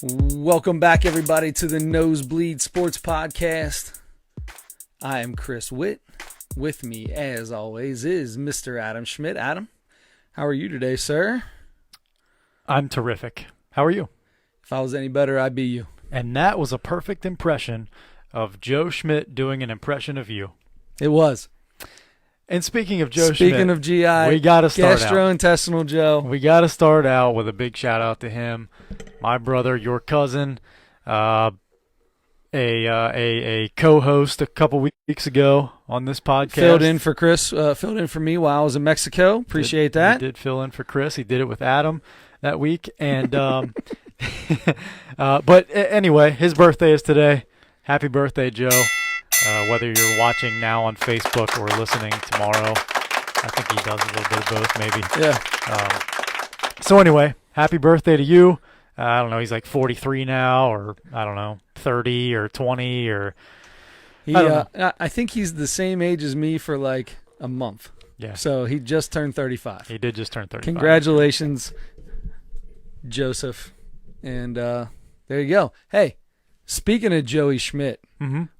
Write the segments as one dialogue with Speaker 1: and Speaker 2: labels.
Speaker 1: Welcome back, everybody, to the Nosebleed Sports Podcast. I am Chris Witt. With me, as always, is Mr. Adam Schmidt. Adam, how are you today, sir?
Speaker 2: I'm terrific. How are you?
Speaker 1: If I was any better, I'd be you.
Speaker 2: And that was a perfect impression of Joe Schmidt doing an impression of you.
Speaker 1: It was.
Speaker 2: And speaking of Joe Schmidt,
Speaker 1: speaking of GI,
Speaker 2: we got to start
Speaker 1: gastrointestinal Joe.
Speaker 2: We got to start out with a big shout out to him, my brother, your cousin, a co-host a couple weeks ago on this podcast.
Speaker 1: Filled in for Chris, filled in for me while I was in Mexico. Appreciate that.
Speaker 2: He did fill in for Chris. He did it with Adam that week. And but anyway, his birthday is today. Happy birthday, Joe. Whether you're watching now on Facebook or listening tomorrow, I think he does a little bit of both, maybe.
Speaker 1: Yeah.
Speaker 2: So anyway, happy birthday to you. I don't know, he's like 43 now, or I don't know, 30 or 20 or.
Speaker 1: I think he's the same age as me for like a month.
Speaker 2: Yeah.
Speaker 1: So he just turned 35.
Speaker 2: He did just turn 35.
Speaker 1: Congratulations, Joseph. And there you go. Hey, speaking of Joey Schmidt,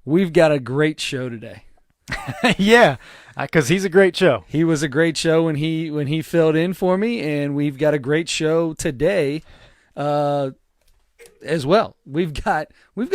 Speaker 1: we've got a great show today.
Speaker 2: Yeah, because he's a great show.
Speaker 1: He was a great show when he filled in for me, and we've got a great show today as well. We got a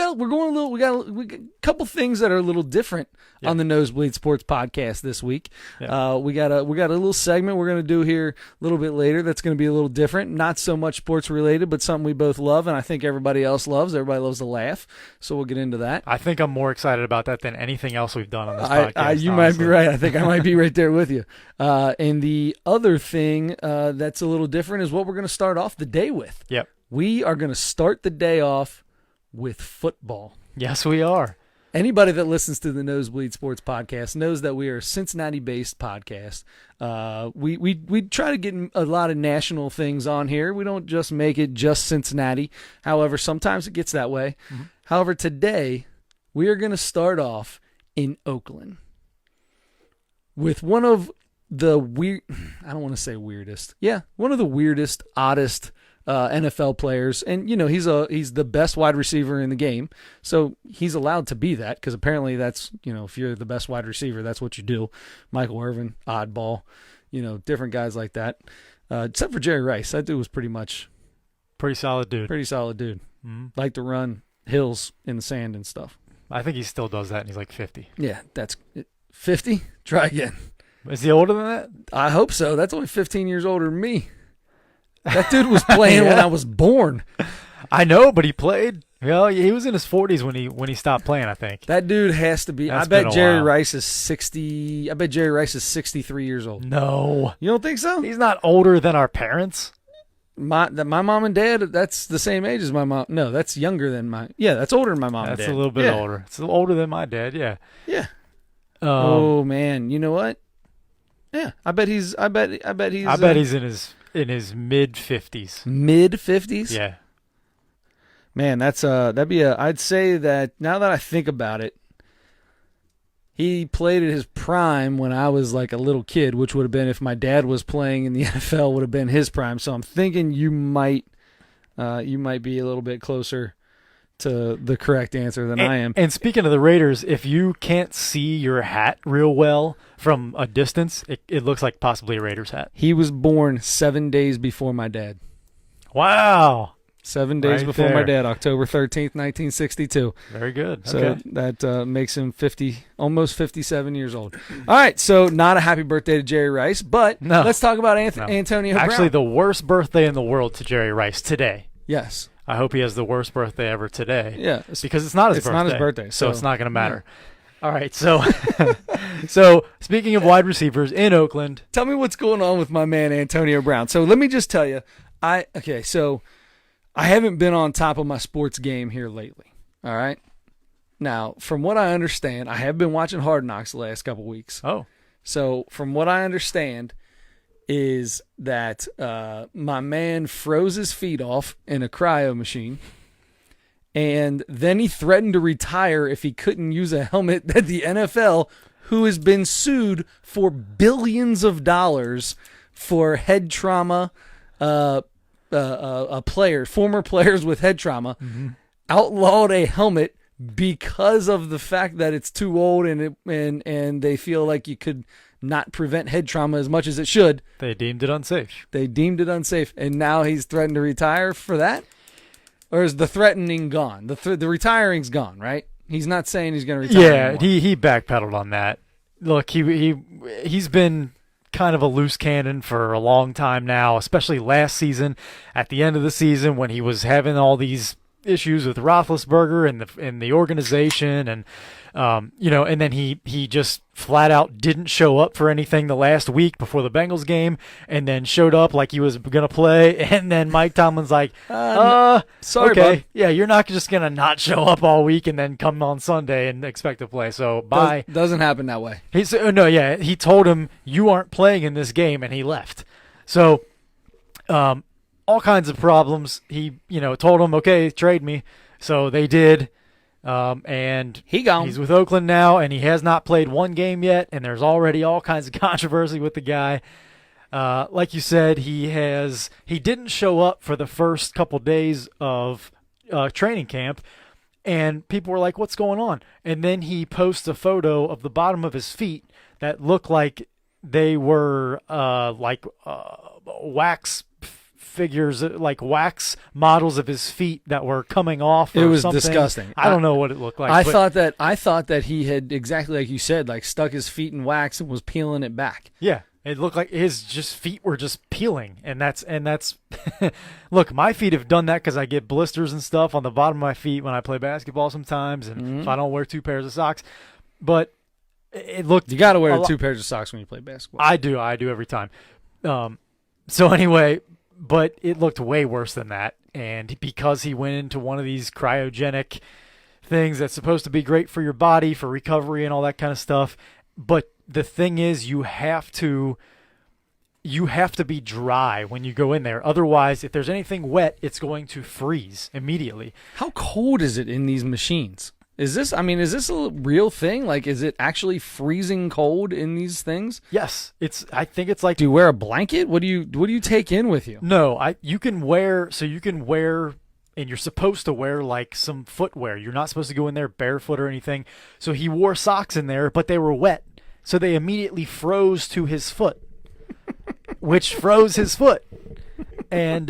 Speaker 1: couple things that are a little different on the Nosebleed Sports Podcast this week.
Speaker 2: Yeah.
Speaker 1: We got a little segment we're going to do here a little bit later that's going to be a little different, not so much sports related, but something we both love, and I think everybody else loves. Everybody loves to laugh, so we'll get into that.
Speaker 2: I think I'm more excited about that than anything else we've done on this podcast.
Speaker 1: You might be right. I think I might be right there with you. And the other thing that's a little different is what we're going to start off the day with.
Speaker 2: Yep.
Speaker 1: We are going to start the day off with football.
Speaker 2: Yes, we are.
Speaker 1: Anybody that listens to the Nosebleed Sports Podcast knows that we are a Cincinnati-based podcast. We try to get a lot of national things on here. We don't just make it just Cincinnati. However, sometimes it gets that way. Mm-hmm. However, today we are going to start off in Oakland with one of the I don't want to say weirdest. Yeah, one of the weirdest, oddest NFL players, and he's the best wide receiver in the game, so he's allowed to be that because apparently that's if you're the best wide receiver, that's what you do. Michael Irvin, oddball, different guys like that, except for Jerry Rice. That dude was pretty solid dude. Mm-hmm. Like to run hills in the sand and stuff.
Speaker 2: I think he still does that, and he's like 50.
Speaker 1: Yeah, that's 50. Try again.
Speaker 2: Is he older than that?
Speaker 1: I hope so. That's only 15 years older than me. That dude was playing when I was born.
Speaker 2: I know, but he played. Well, he was in his 40s when he stopped playing, I think.
Speaker 1: That dude has to be.
Speaker 2: That's
Speaker 1: I bet Jerry
Speaker 2: while.
Speaker 1: Rice is 60. I bet Jerry Rice is 63 years old.
Speaker 2: No.
Speaker 1: You don't think so?
Speaker 2: He's not older than our parents.
Speaker 1: My mom and dad, that's the same age as my mom. No, that's younger than my. Yeah, that's older than my mom and dad.
Speaker 2: That's a little bit older. It's a little older than my dad, yeah.
Speaker 1: Yeah. Oh, man. You know what? Yeah, I bet he's
Speaker 2: in his mid 50s.
Speaker 1: Mid 50s?
Speaker 2: Yeah.
Speaker 1: Man, that'd be I'd say that now that I think about it, he played at his prime when I was like a little kid, which would have been if my dad was playing in the NFL would have been his prime. So I'm thinking you might be a little bit closer to the correct answer than I am.
Speaker 2: And speaking of the Raiders, if you can't see your hat real well from a distance, it looks like possibly a Raiders hat.
Speaker 1: He was born 7 days before my dad.
Speaker 2: Wow.
Speaker 1: 7 days before my dad, October 13th, 1962.
Speaker 2: Very good.
Speaker 1: So
Speaker 2: okay.
Speaker 1: that makes him almost 57 years old. All right, so not a happy birthday to Jerry Rice, but let's talk about Antonio Brown.
Speaker 2: Actually, the worst birthday in the world to Jerry Rice today.
Speaker 1: Yes.
Speaker 2: I hope he has the worst birthday ever today.
Speaker 1: Yeah.
Speaker 2: Because it's not his birthday.
Speaker 1: It's not his birthday.
Speaker 2: So it's not going to matter. Yeah. All right, so speaking of wide receivers in Oakland.
Speaker 1: Tell me what's going on with my man Antonio Brown. So let me just tell you, I haven't been on top of my sports game here lately, all right? Now, from what I understand, I have been watching Hard Knocks the last couple weeks.
Speaker 2: Oh.
Speaker 1: So from what I understand is that my man froze his feet off in a cryo machine, and then he threatened to retire if he couldn't use a helmet that the NFL, who has been sued for billions of dollars for head trauma, former players with head trauma, outlawed a helmet because of the fact that it's too old and they feel like you could not prevent head trauma as much as it should.
Speaker 2: They deemed it unsafe.
Speaker 1: And now he's threatened to retire for that? Or is the threatening gone? The retiring's gone, right? He's not saying he's going to retire anymore.
Speaker 2: He backpedaled on that. Look, he's been kind of a loose cannon for a long time now, especially last season. At the end of the season, when he was having all these issues with Roethlisberger and the organization, and and then he just flat out didn't show up for anything the last week before the Bengals game, and then showed up like he was gonna play, and then Mike Tomlin's like,
Speaker 1: sorry,
Speaker 2: okay,
Speaker 1: bud.
Speaker 2: yeah, you're not just gonna not show up all week and then come on Sunday and expect to play. So bye.
Speaker 1: Doesn't happen that way.
Speaker 2: He told him you aren't playing in this game, and he left. So, all kinds of problems. He, told him, okay, trade me. So they did. And he's with Oakland now, and he has not played one game yet, and there's already all kinds of controversy with the guy. Like you said, he didn't show up for the first couple days of training camp, and people were like, what's going on? And then he posts a photo of the bottom of his feet that looked like they were wax figures, like wax models of his feet that were coming off.
Speaker 1: It was
Speaker 2: something.
Speaker 1: disgusting.
Speaker 2: I don't know what it looked like.
Speaker 1: I thought that he had, exactly like you said, like stuck his feet in wax and was peeling it back.
Speaker 2: Yeah, it looked like his feet were just peeling, and that's. Look, my feet have done that because I get blisters and stuff on the bottom of my feet when I play basketball sometimes, and if I don't wear 2 pairs of socks, but it looked.
Speaker 1: You got to wear 2 pairs of socks when you play basketball.
Speaker 2: I do every time. So anyway. But it looked way worse than that, and because he went into one of these cryogenic things that's supposed to be great for your body, for recovery and all that kind of stuff, but the thing is you have to be dry when you go in there. Otherwise, if there's anything wet, it's going to freeze immediately.
Speaker 1: How cold is it in these machines? Is this a real thing? Like, is it actually freezing cold in these things?
Speaker 2: Yes, I think it's like.
Speaker 1: Do you wear a blanket? What do you take in with you?
Speaker 2: No, you can wear, and you're supposed to wear like some footwear. You're not supposed to go in there barefoot or anything. So he wore socks in there, but they were wet, so they immediately froze to his foot, which froze his foot, and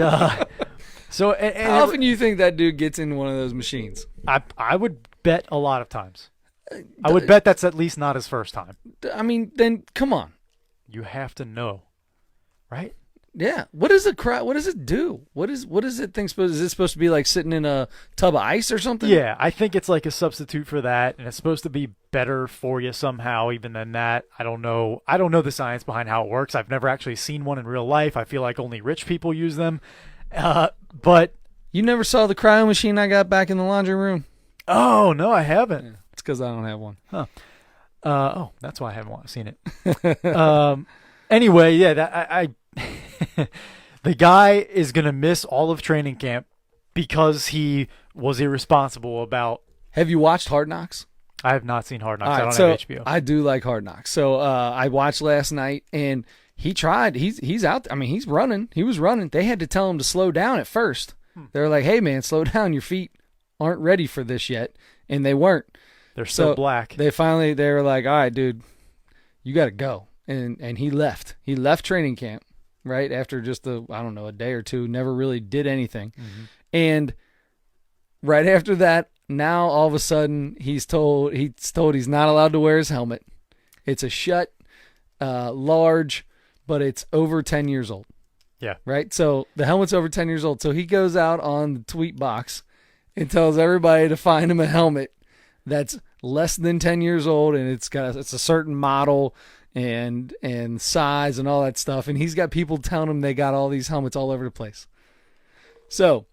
Speaker 2: so.
Speaker 1: How often do you think that dude gets in one of those machines?
Speaker 2: I would bet a lot of times. I would bet that's at least not his first time.
Speaker 1: I mean, then come on.
Speaker 2: You have to know, right?
Speaker 1: Yeah. What does it do? What is it thing supposed? Is it supposed to be like sitting in a tub of ice or something?
Speaker 2: Yeah, I think it's like a substitute for that, and it's supposed to be better for you somehow. Even than that, I don't know the science behind how it works. I've never actually seen one in real life. I feel like only rich people use them. But
Speaker 1: you never saw the cryo machine I got back in the laundry room?
Speaker 2: Oh, no, I haven't.
Speaker 1: Yeah, it's because I don't have one.
Speaker 2: Huh. That's why I haven't seen it. Anyway, yeah, the guy is going to miss all of training camp because he was irresponsible about.
Speaker 1: Have you watched Hard Knocks?
Speaker 2: I have not seen Hard Knocks.
Speaker 1: Right,
Speaker 2: I don't have HBO.
Speaker 1: I do like Hard Knocks. So I watched last night, and he tried. He's out. I mean, he's running. He was running. They had to tell him to slow down at first. They were like, hey, man, slow down. Your feet aren't ready for this yet. And they weren't.
Speaker 2: They're so black.
Speaker 1: They were like, all right, dude, you got to go. And he left. He left training camp right after just a day or two, never really did anything. Mm-hmm. And right after that, now all of a sudden he's told he's not allowed to wear his helmet. It's a shut, large, but it's over 10 years old.
Speaker 2: Yeah.
Speaker 1: Right? So the helmet's over 10 years old. So he goes out on the tweet box and tells everybody to find him a helmet that's less than 10 years old, and it's a certain model and size and all that stuff. And he's got people telling him they got all these helmets all over the place. So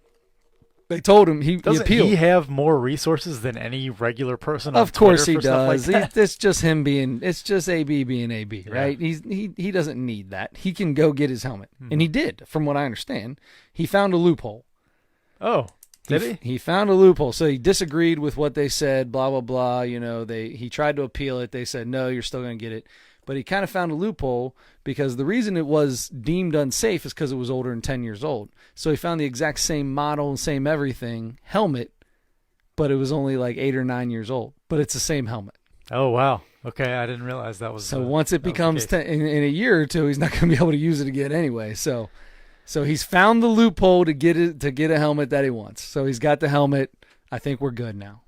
Speaker 1: they told him he appealed.
Speaker 2: Doesn't he have more resources than any regular person on
Speaker 1: Of course
Speaker 2: Twitter
Speaker 1: he
Speaker 2: for stuff
Speaker 1: does.
Speaker 2: like that?
Speaker 1: It's just him it's just AB being AB, right? Yeah. He doesn't need that. He can go get his helmet. Mm-hmm. And he did, from what I understand. He found a loophole.
Speaker 2: Oh, did he?
Speaker 1: He found a loophole. So he disagreed with what they said, blah, blah, blah. He tried to appeal it. They said, no, you're still going to get it. But he kind of found a loophole because the reason it was deemed unsafe is because it was older than 10 years old. So he found the exact same model and same everything helmet, but it was only like 8 or 9 years old. But it's the same helmet.
Speaker 2: Oh, wow. Okay, I didn't realize that was.
Speaker 1: So once it becomes in a year or two, he's not going to be able to use it again anyway. So he's found the loophole to get a helmet that he wants. So he's got the helmet. I think we're good now.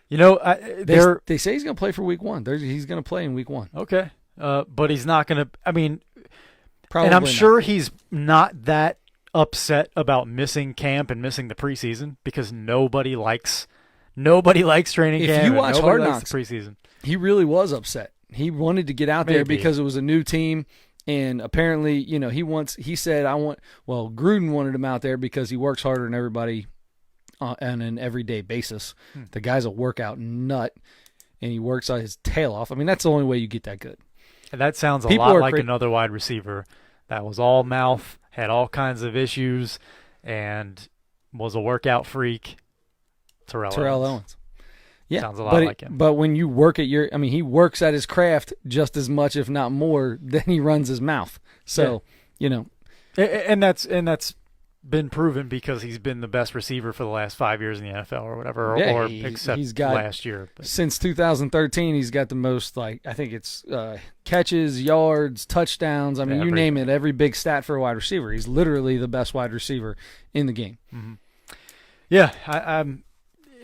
Speaker 2: You know,
Speaker 1: they say he's going to play for week 1. He's going to play in week 1.
Speaker 2: Okay, but he's not going to. I mean,
Speaker 1: probably.
Speaker 2: And I'm
Speaker 1: not.
Speaker 2: sure he's not that upset about missing camp and missing the preseason because nobody likes training camp.
Speaker 1: If you watch Hard Knocks,
Speaker 2: the preseason.
Speaker 1: He really was upset. He wanted to get out there because it was a new team, and apparently, he said, Gruden wanted him out there because he works harder than everybody on an everyday basis. The guy's a workout nut, and he works his tail off. I mean, that's the only way you get that good.
Speaker 2: And that sounds a lot like another wide receiver that was all mouth, had all kinds of issues, and was a workout freak. Terrell Owens.
Speaker 1: Yeah,
Speaker 2: sounds a lot like him.
Speaker 1: But when you work at he works at his craft just as much, if not more, than he runs his mouth. So,
Speaker 2: and that's been proven because he's been the best receiver for the last 5 years in the NFL or whatever, except last year. But.
Speaker 1: Since 2013, he's got the most, I think it's catches, yards, touchdowns. I mean, you name it, every big stat for a wide receiver. He's literally the best wide receiver in the game.
Speaker 2: Mm-hmm. Yeah,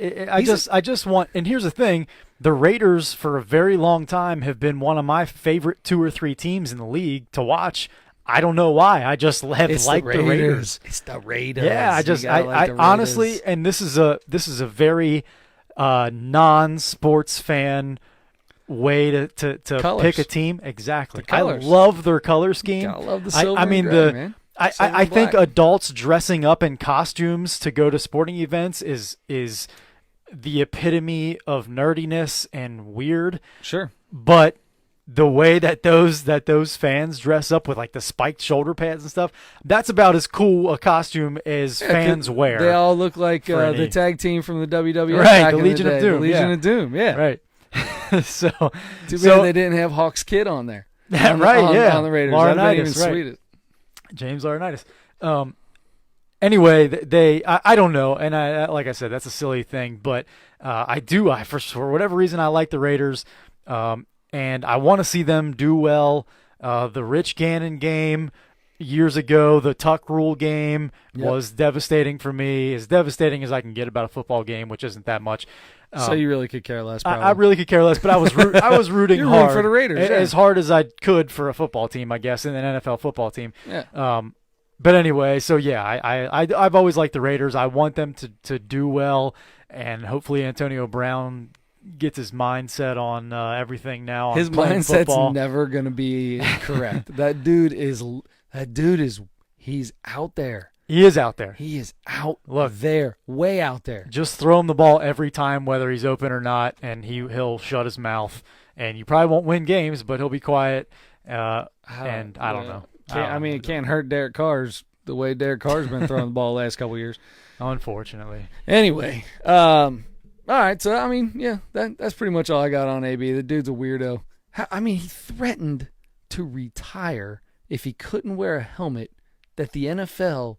Speaker 2: I just want, and here's the thing, the Raiders for a very long time have been one of my favorite 2 or 3 teams in the league to watch. I don't know why. I just have liked the Raiders.
Speaker 1: It's the Raiders.
Speaker 2: Yeah, I honestly, and this is a very non-sports fan way to pick a team. Exactly. I love their color scheme.
Speaker 1: Gotta love the silver and gray, man.
Speaker 2: I think adults dressing up in costumes to go to sporting events is the epitome of nerdiness and weird.
Speaker 1: Sure.
Speaker 2: But the way that those fans dress up with the spiked shoulder pads and stuff, that's about as cool a costume as fans wear.
Speaker 1: They all look like the tag team from the WWF.
Speaker 2: Right, the Legion of Doom.
Speaker 1: The Legion of Doom, yeah.
Speaker 2: Right.
Speaker 1: Too bad they didn't have Hawk's kid on there.
Speaker 2: On the
Speaker 1: Raiders.
Speaker 2: Laurinaitis,
Speaker 1: right.
Speaker 2: James Laurinaitis. Anyway, I don't know, and I like I said, that's a silly thing, but for whatever reason I like the Raiders, and I want to see them do well. The Rich Gannon game years ago, the Tuck Rule game was devastating for me, as devastating as I can get about a football game, which isn't that much.
Speaker 1: So you really could care less.
Speaker 2: I really could care less, but I was rooting
Speaker 1: You're
Speaker 2: hard
Speaker 1: rooting for the Raiders,
Speaker 2: as hard as I could for a football team, I guess, in an NFL football team.
Speaker 1: Yeah.
Speaker 2: But anyway, so yeah, I've always liked the Raiders. I want them to do well, and hopefully Antonio Brown gets his mindset on everything now.
Speaker 1: His mindset's never going to be correct. That dude is he's out there.
Speaker 2: He is out there.
Speaker 1: He is out there, way out there.
Speaker 2: Just throw him the ball every time, whether he's open or not, and he'll shut his mouth. And you probably won't win games, but he'll be quiet. I don't know.
Speaker 1: It can't hurt Derek Carr's the way Derek Carr's been throwing the ball the last couple of years.
Speaker 2: Unfortunately.
Speaker 1: Anyway, all right. So that's pretty much all I got on AB. The dude's a weirdo. He threatened to retire if he couldn't wear a helmet that the NFL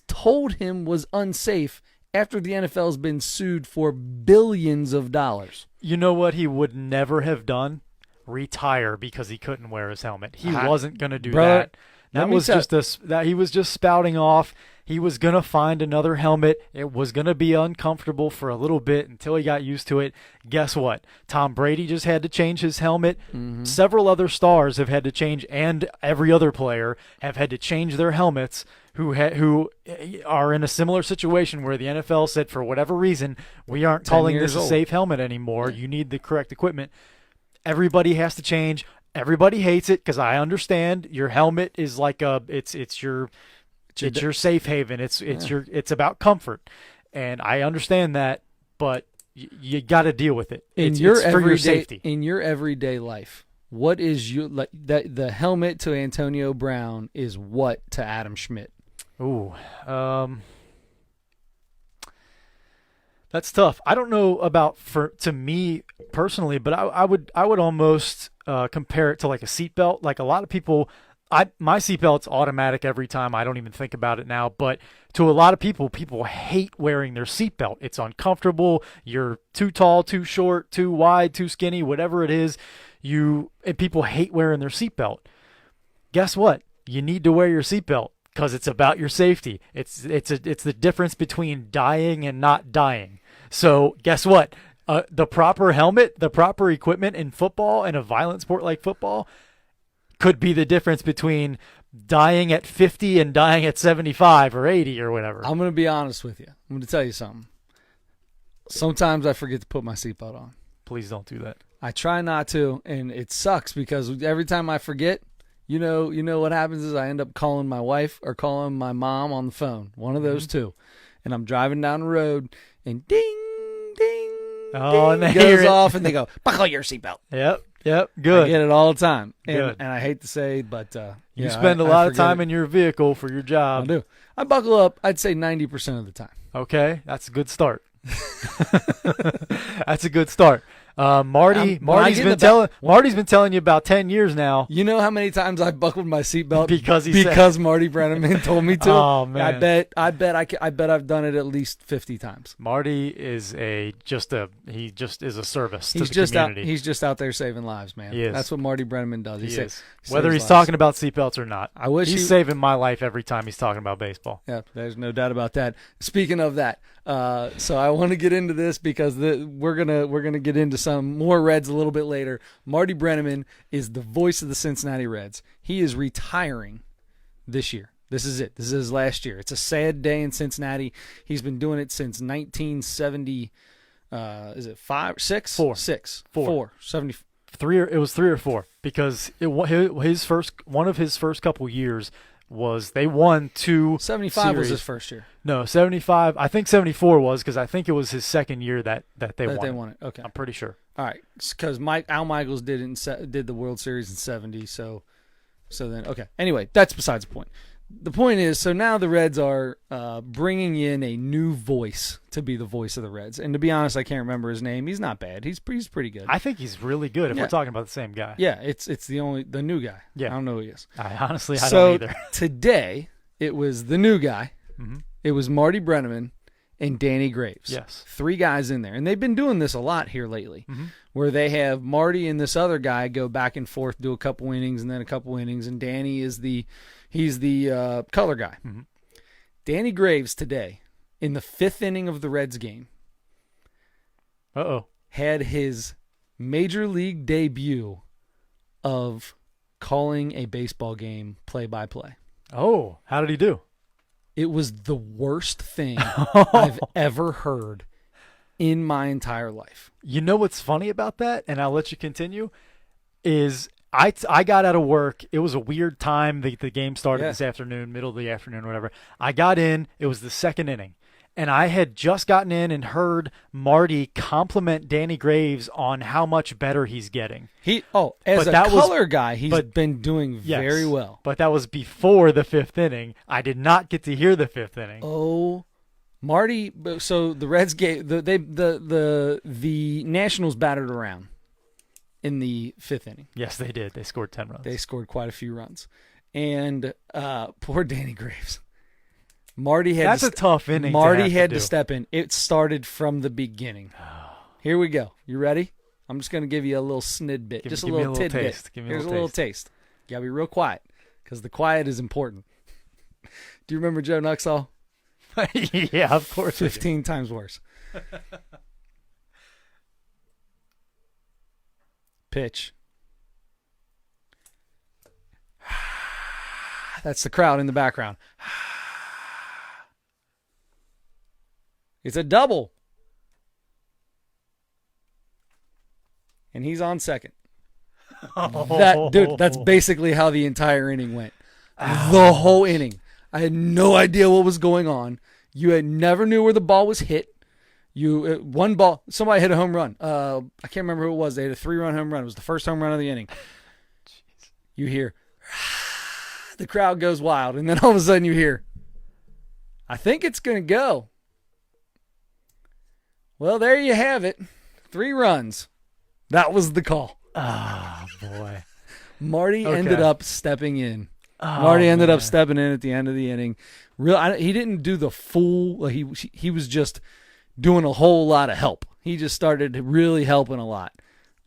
Speaker 1: told him was unsafe after the NFL's been sued for billions of dollars.
Speaker 2: You know what he would never have done? Retire because he couldn't wear his helmet. He wasn't going to do that. That was that he was just spouting off. He was going to find another helmet. It was going to be uncomfortable for a little bit until he got used to it. Guess what? Tom Brady just had to change his helmet. Mm-hmm. Several other stars have had to change, and every other player have had to change their helmets who are in a similar situation where the NFL said, for whatever reason, we aren't calling this a safe helmet anymore. You need the correct equipment. Everybody has to change. Everybody hates it because I understand your helmet is like it's your safe haven. It's about comfort, and I understand that, but you got to deal with it. It's for your safety.
Speaker 1: In your everyday life, what is the helmet to Antonio Brown is what to Adam Schmidt?
Speaker 2: Ooh, That's tough. I don't know about to me personally, but I would almost compare it to like a seatbelt. Like a lot of people, my seatbelt's automatic every time. I don't even think about it now. But to a lot of people hate wearing their seatbelt. It's uncomfortable. You're too tall, too short, too wide, too skinny, whatever it is. And people hate wearing their seatbelt. Guess what? You need to wear your seatbelt. Because it's about your safety. It's the difference between dying and not dying. So guess what? The proper helmet, the proper equipment in football and a violent sport like football could be the difference between dying at 50 and dying at 75 or 80 or whatever.
Speaker 1: I'm going to be honest with you. I'm going to tell you something. Sometimes I forget to put my seatbelt on.
Speaker 2: Please don't do that.
Speaker 1: I try not to, and it sucks because every time I forget, you know what happens is I end up calling my wife or calling my mom on the phone, one of those two. And I'm driving down the road, and ding, ding,
Speaker 2: oh,
Speaker 1: ding,
Speaker 2: and they
Speaker 1: goes
Speaker 2: hear it.
Speaker 1: off, and they go, buckle your seatbelt.
Speaker 2: Yep, good.
Speaker 1: I get it all the time.
Speaker 2: Good.
Speaker 1: And I hate to say, but
Speaker 2: you spend a lot of time in your vehicle for your
Speaker 1: I
Speaker 2: job.
Speaker 1: do. I buckle up, I'd say 90% of the time.
Speaker 2: Okay, that's a good start. That's a good start. Marty's been telling you about 10 years now.
Speaker 1: You know how many times I buckled my seatbelt
Speaker 2: because
Speaker 1: Marty Brenneman told me to?
Speaker 2: Oh man,
Speaker 1: I bet I've done it at least 50 times.
Speaker 2: Marty is just a service to the
Speaker 1: just
Speaker 2: community.
Speaker 1: He's just out there saving lives, man.
Speaker 2: He is.
Speaker 1: That's what Marty Brenneman does.
Speaker 2: He
Speaker 1: saves
Speaker 2: Whether he's
Speaker 1: lives.
Speaker 2: talking about seatbelts or not,
Speaker 1: I wish
Speaker 2: he's saving my life every time he's talking about baseball.
Speaker 1: Yeah, there's no doubt about that. Speaking of that, so I want to get into this because we're gonna get into some more Reds a little bit later. Marty Brenneman is the voice of the Cincinnati Reds. He is retiring this year. This is it. This is his last year. It's a sad day in Cincinnati. He's been doing it since 1970. Is it 5, 6?
Speaker 2: 4.
Speaker 1: 6.
Speaker 2: 4.
Speaker 1: 4. 70.
Speaker 2: It was 3 or 4 because one of his first couple years was they won 2
Speaker 1: 75
Speaker 2: series.
Speaker 1: was his first year.
Speaker 2: No, 75. I think 74 was because I think it was his second year that they won.
Speaker 1: They won it. Okay,
Speaker 2: I'm pretty sure.
Speaker 1: All right, because Al Michaels did the World Series in 70. So then okay. Anyway, that's besides the point. The point is, so now the Reds are bringing in a new voice to be the voice of the Reds. And to be honest, I can't remember his name. He's not bad. He's pretty good.
Speaker 2: I think he's really good if we're talking about the same guy.
Speaker 1: Yeah, it's the new guy.
Speaker 2: Yeah.
Speaker 1: I don't know who he is.
Speaker 2: I don't either.
Speaker 1: So today, it was the new guy.
Speaker 2: Mm-hmm.
Speaker 1: It was Marty Brenneman and Danny Graves.
Speaker 2: Yes.
Speaker 1: 3 guys in there. And they've been doing this a lot here lately, where they have Marty and this other guy go back and forth, do a couple innings and then a couple innings, and Danny is he's the color guy.
Speaker 2: Mm-hmm.
Speaker 1: Danny Graves today, in the 5th inning of the Reds game, had his major league debut of calling a baseball game play-by-play.
Speaker 2: Oh, how did he do?
Speaker 1: It was the worst thing I've ever heard in my entire life.
Speaker 2: You know what's funny about that, and I'll let you continue, is I got out of work. It was a weird time. The game started this afternoon, middle of the afternoon, whatever. I got in. It was the 2nd inning. And I had just gotten in and heard Marty compliment Danny Graves on how much better he's getting.
Speaker 1: As a color guy, he's been doing very well.
Speaker 2: But that was before the 5th inning. I did not get to hear the 5th inning.
Speaker 1: Oh, Marty. So the Reds gave the Nationals battered around in the 5th inning.
Speaker 2: Yes, they did. They scored 10 runs.
Speaker 1: They scored quite a few runs, and poor Danny Graves. Marty had
Speaker 2: a tough inning.
Speaker 1: Marty had to step in. It started from the beginning. Here we go. You ready? I'm just going to give you a little snidbit, just a little tidbit. Here's a little taste. You got to be real quiet because the quiet is important. Do you remember Joe Nuxall?
Speaker 2: Yeah, of course.
Speaker 1: 15 times worse. Pitch. That's the crowd in the background. It's a double. And he's on second. That's basically how the entire inning went. The whole inning. I had no idea what was going on. You never knew where the ball was hit. One ball, somebody hit a home run. I can't remember who it was. They had a 3-run home run. It was the first home run of the inning. Jeez. You hear, the crowd goes wild, and then all of a sudden you hear, I think it's going to go. Well, there you have it. 3 runs. That was the call.
Speaker 2: Oh, boy.
Speaker 1: Marty
Speaker 2: Okay.
Speaker 1: ended up stepping in.
Speaker 2: Oh,
Speaker 1: Marty ended
Speaker 2: man.
Speaker 1: up stepping in at the end of the inning. He didn't do the full. Like he was just doing a whole lot of help. He just started really helping a lot.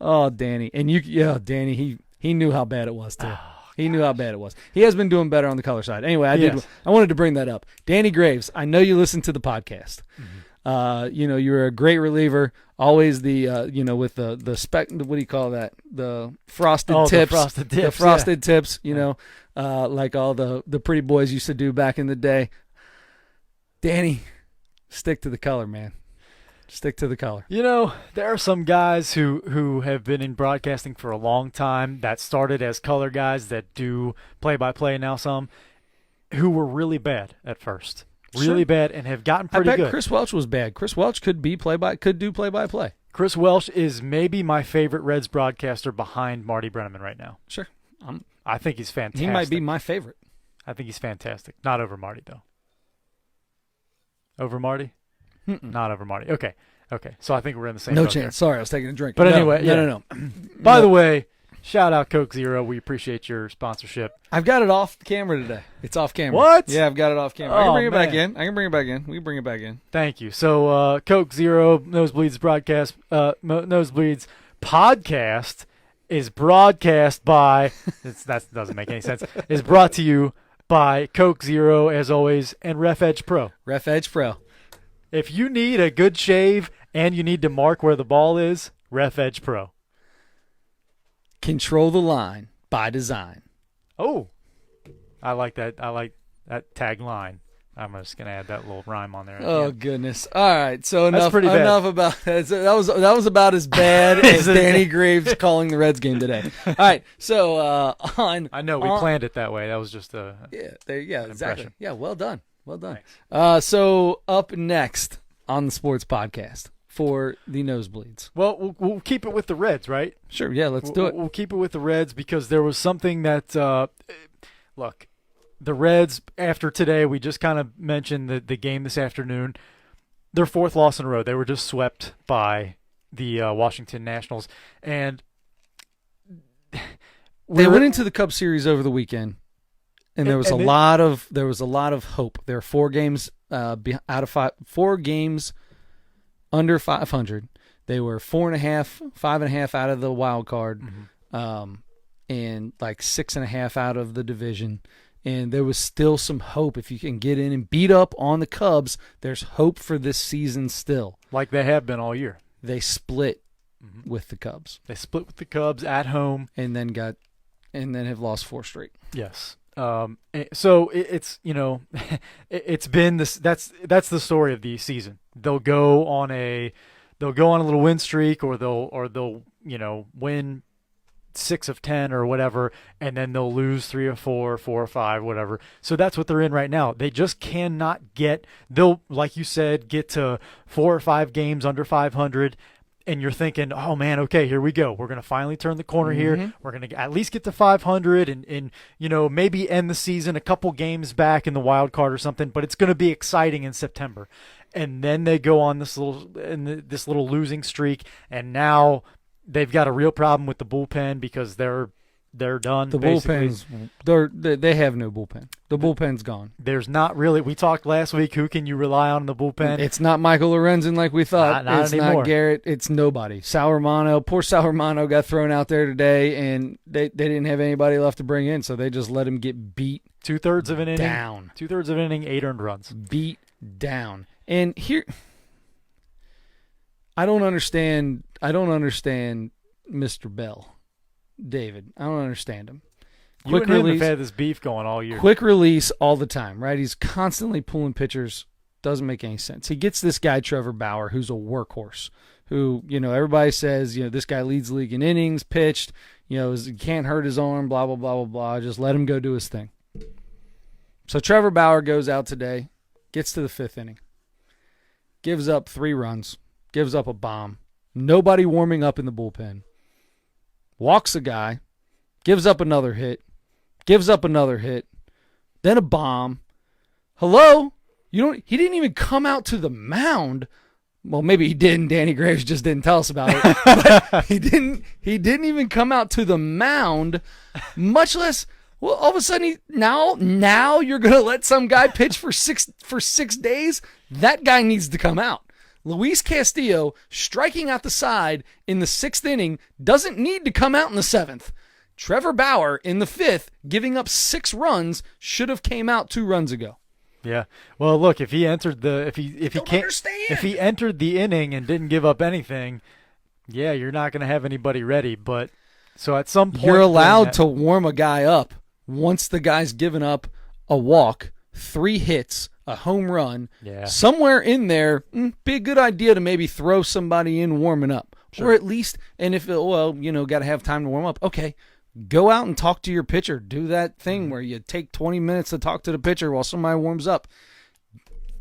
Speaker 1: Oh, Danny, Danny. He knew how bad it was too. He knew how bad it was. He has been doing better on the color side. Anyway, I wanted to bring that up. Danny Graves, I know you listen to the podcast.
Speaker 2: Mm-hmm.
Speaker 1: You're a great reliever. Always the with the spec. What do you call that? The frosted tips.
Speaker 2: The frosted tips.
Speaker 1: The frosted tips. Like all the pretty boys used to do back in the day. Danny, stick to the color, man. Stick to the color.
Speaker 2: There are some guys who have been in broadcasting for a long time that started as color guys that do play-by-play now, some who were really bad at first. Really
Speaker 1: Sure.
Speaker 2: bad and have gotten pretty
Speaker 1: I bet
Speaker 2: good.
Speaker 1: Chris Welch was bad. Chris Welch could do play-by-play.
Speaker 2: Chris Welch is maybe my favorite Reds broadcaster behind Marty Brenneman right now.
Speaker 1: Sure.
Speaker 2: I think he's fantastic.
Speaker 1: He might be my favorite.
Speaker 2: I think he's fantastic. Not over Marty, though. Over Marty?
Speaker 1: Mm-mm.
Speaker 2: Not over Marty. Okay. So I think we're in the same
Speaker 1: No
Speaker 2: boat
Speaker 1: chance.
Speaker 2: there.
Speaker 1: Sorry, I was taking a drink.
Speaker 2: But
Speaker 1: No,
Speaker 2: anyway,
Speaker 1: no.
Speaker 2: By the way, shout out Coke Zero. We appreciate your sponsorship.
Speaker 1: I've got it off camera today. It's off camera.
Speaker 2: What?
Speaker 1: Yeah, I've got it off camera. I can
Speaker 2: Oh,
Speaker 1: bring it back
Speaker 2: man.
Speaker 1: in. I can bring it back in. We can bring it back in.
Speaker 2: Thank you. So Coke Zero Nosebleeds broadcast, Nosebleeds podcast is broadcast by. That doesn't make any sense. Is brought to you by Coke Zero as always and Ref Edge Pro.
Speaker 1: Ref Edge Pro.
Speaker 2: If you need a good shave and you need to mark where the ball is, Ref Edge Pro.
Speaker 1: Control the line by design.
Speaker 2: Oh, I like that. I like that tagline. I'm just gonna add that little rhyme on there.
Speaker 1: Oh goodness! All right, so
Speaker 2: That's pretty bad.
Speaker 1: enough about that. So that was about as bad as Danny Graves calling the Reds game today. All right, so
Speaker 2: I know we planned it that way. That was just a
Speaker 1: exactly.
Speaker 2: impression.
Speaker 1: Yeah, well done.
Speaker 2: Thanks.
Speaker 1: So up next on the sports podcast for the Nosebleeds.
Speaker 2: Well, we'll keep it with the Reds, right?
Speaker 1: Sure. Yeah, let's do it.
Speaker 2: We'll keep it with the Reds because there was something that look. The Reds, after today, we just kind of mentioned the game this afternoon. Their 4th loss in a row. They were just swept by the Washington Nationals, and
Speaker 1: they went into the Cub Series over the weekend, and there was a lot of hope. There are 4 games out of 5, 4 games under 500. They were 4.5, 5.5 out of the wild card, and like 6.5 out of the division. And there was still some hope. If you can get in and beat up on the Cubs, there's hope for this season still.
Speaker 2: Like they have been all year.
Speaker 1: They split with the Cubs.
Speaker 2: They split with the Cubs at home.
Speaker 1: And then have lost 4 straight.
Speaker 2: Yes. So it's it's been this. That's the story of the season. They'll go on a little win streak, or they'll win 6 of 10 or whatever, and then they'll lose 3 or 4, 4 or 5, whatever. So that's what they're in right now. They just cannot they'll, like you said, get to 4 or 5 games under 500, and you're thinking, oh man, okay, here we go. We're going to finally turn the corner here. We're going to at least get to 500 and maybe end the season a couple games back in the wild card or something, but it's going to be exciting in September. And then they go on this little losing streak, and now they've got a real problem with the bullpen because they're done.
Speaker 1: The
Speaker 2: basically.
Speaker 1: bullpens, they have no bullpen. The bullpen's gone.
Speaker 2: There's not really. We talked last week. Who can you rely on in the bullpen?
Speaker 1: It's not Michael Lorenzen like we thought.
Speaker 2: Not
Speaker 1: it's
Speaker 2: anymore.
Speaker 1: not Garrett. It's nobody. Sal Romano. Poor Sal Romano got thrown out there today, and they didn't have anybody left to bring in, so they just let him get beat
Speaker 2: 2/3 of an inning.
Speaker 1: down.
Speaker 2: 2/3 of an inning, 8 earned runs.
Speaker 1: Beat down. And here, I don't understand Mr. Bell, David. I don't understand him.
Speaker 2: You and him have had this beef going all year.
Speaker 1: Quick release all the time, right? He's constantly pulling pitchers. Doesn't make any sense. He gets this guy, Trevor Bauer, who's a workhorse, who, everybody says, this guy leads the league in innings pitched, he can't hurt his arm, blah, blah, blah, blah, blah. Just let him go do his thing. So Trevor Bauer goes out today, gets to the 5th inning, gives up 3 runs, gives up a bomb, nobody warming up in the bullpen, walks a guy, gives up another hit, then a bomb. Hello? He didn't even come out to the mound. Well, maybe he did, and Danny Graves just didn't tell us about it. But he didn't even come out to the mound, much less. Well, all of a sudden, now you're gonna let some guy pitch for 6 days. That guy needs to come out. Luis Castillo striking out the side in the 6th inning doesn't need to come out in the 7th. Trevor Bauer in the 5th, giving up 6 runs, should have came out 2 runs ago.
Speaker 2: Yeah. Well, look, if he entered the if he entered the inning and didn't give up anything, yeah, you're not going to have anybody ready. But so at some point,
Speaker 1: you're allowed to warm a guy up once the guy's given up a walk, 3 hits, a home run.
Speaker 2: Yeah.
Speaker 1: Somewhere in there, be a good idea to maybe throw somebody in warming up, or at least, and if got to have time to warm up. Okay. Go out and talk to your pitcher. Do that thing where you take 20 minutes to talk to the pitcher while somebody warms up.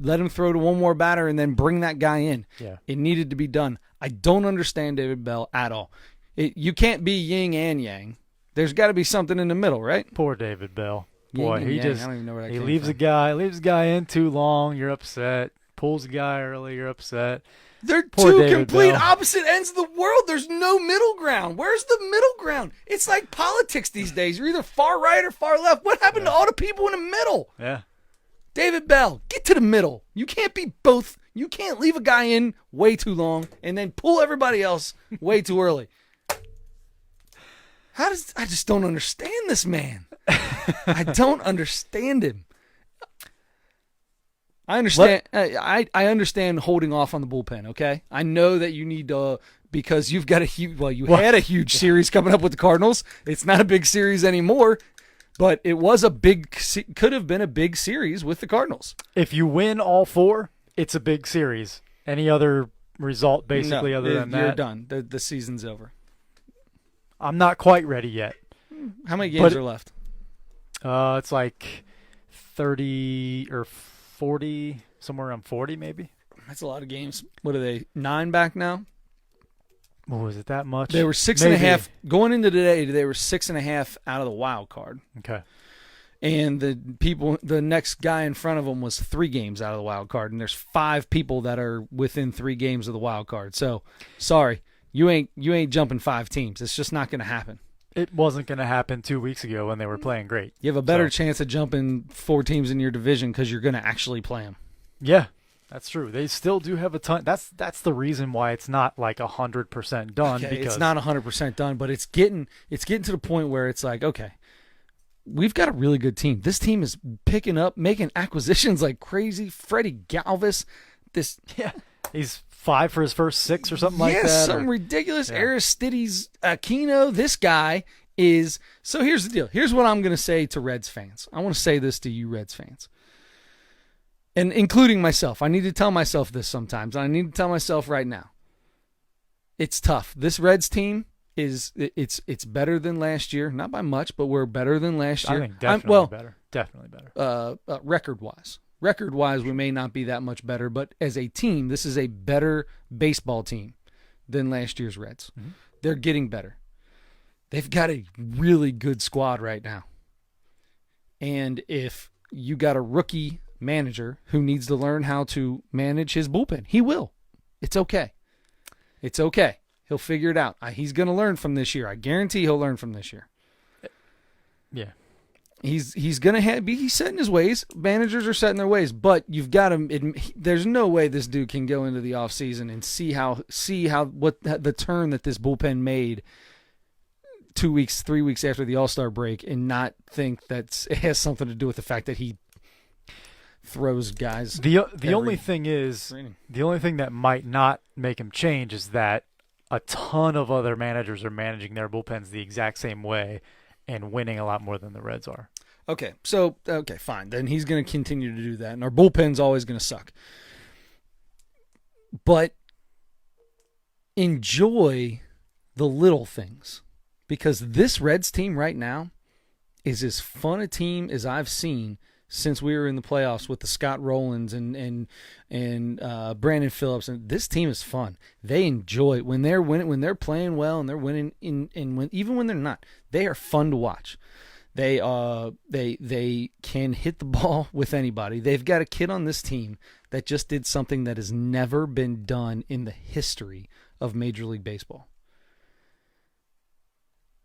Speaker 1: Let him throw to one more batter and then bring that guy in.
Speaker 2: Yeah.
Speaker 1: It needed to be done. I don't understand David Bell at all. You can't be yin and yang. There's got to be something in the middle, right?
Speaker 2: Poor David Bell. Boy,
Speaker 1: Yin and yang. I don't even know where that
Speaker 2: he
Speaker 1: came
Speaker 2: leaves
Speaker 1: from.
Speaker 2: a guy in too long. You're upset. Pulls a guy early. You're upset.
Speaker 1: They're
Speaker 2: Poor
Speaker 1: two
Speaker 2: David
Speaker 1: complete
Speaker 2: Bell.
Speaker 1: opposite ends of the world. There's no middle ground. Where's the middle ground? It's like politics these days. You're either far right or far left. What happened to all the people in the middle?
Speaker 2: Yeah.
Speaker 1: David Bell, get to the middle. You can't be both. You can't leave a guy in way too long and then pull everybody else way too early. I just don't understand this man. I don't understand him. I understand. I understand holding off on the bullpen. Okay, I know that you need to because you've got a huge. Well, you had a huge series coming up with the Cardinals. It's not a big series anymore, but it was could have been a big series with the Cardinals.
Speaker 2: If you win all 4, it's a big series. Any other result, basically, other than that,
Speaker 1: you're done. The season's over.
Speaker 2: I'm not quite ready yet.
Speaker 1: How many games are left?
Speaker 2: It's like 30 or 40, somewhere around 40 maybe.
Speaker 1: That's a lot of games. What are they, 9 back now?
Speaker 2: What was it, that much?
Speaker 1: They were 6.5. Going into today, they were 6.5 out of the wild card.
Speaker 2: Okay.
Speaker 1: And the next guy in front of them was 3 games out of the wild card, and there's 5 people that are within 3 games of the wild card. So, sorry, you ain't jumping 5 teams. It's just not going to happen.
Speaker 2: It wasn't going to happen 2 weeks ago when they were playing great.
Speaker 1: You have a better chance of jumping 4 teams in your division because you're going to actually play them.
Speaker 2: Yeah, that's true. They still do have a ton. That's the reason why it's not like 100% done.
Speaker 1: Okay,
Speaker 2: because
Speaker 1: it's not 100% done, but it's getting to the point where it's like, okay, we've got a really good team. This team is picking up, making acquisitions like crazy. Freddie Galvis,
Speaker 2: he's 5 for his first 6 or something like that.
Speaker 1: Yes, something ridiculous. Yeah. Aristides Aquino. This guy is. So here's the deal. Here's what I'm going to say to Reds fans. I want to say this to you Reds fans. And including myself. I need to tell myself this sometimes. I need to tell myself right now. It's tough. This Reds team it's better than last year. Not by much, but we're better than last year.
Speaker 2: I think definitely better. Definitely better.
Speaker 1: Record-wise. Record-wise, we may not be that much better, but as a team, this is a better baseball team than last year's Reds. Mm-hmm. They're getting better. They've got a really good squad right now. And if you got a rookie manager who needs to learn how to manage his bullpen, he will. It's okay. It's okay. He'll figure it out. He's going to learn from this year. I guarantee he'll learn from this year.
Speaker 2: Yeah.
Speaker 1: He's going to be set in his ways. Managers are set in their ways, but you've got to. There's no way this dude can go into the offseason and see what the turn that this bullpen made 2 weeks, 3 weeks after the All-Star break, and not think that it has something to do with the fact that he throws guys.
Speaker 2: The only thing that might not make him change is that a ton of other managers are managing their bullpens the exact same way and winning a lot more than the Reds are.
Speaker 1: Okay, fine. Then he's going to continue to do that, and our bullpen's always going to suck. But enjoy the little things, because this Reds team right now is as fun a team as I've seen since we were in the playoffs with the Scott Rowlands and Brandon Phillips. And this team is fun. They enjoy it when they're winning, when they're playing well, and they're winning. Even when they're not, they are fun to watch. They can hit the ball with anybody. They've got a kid on this team that just did something that has never been done in the history of Major League Baseball.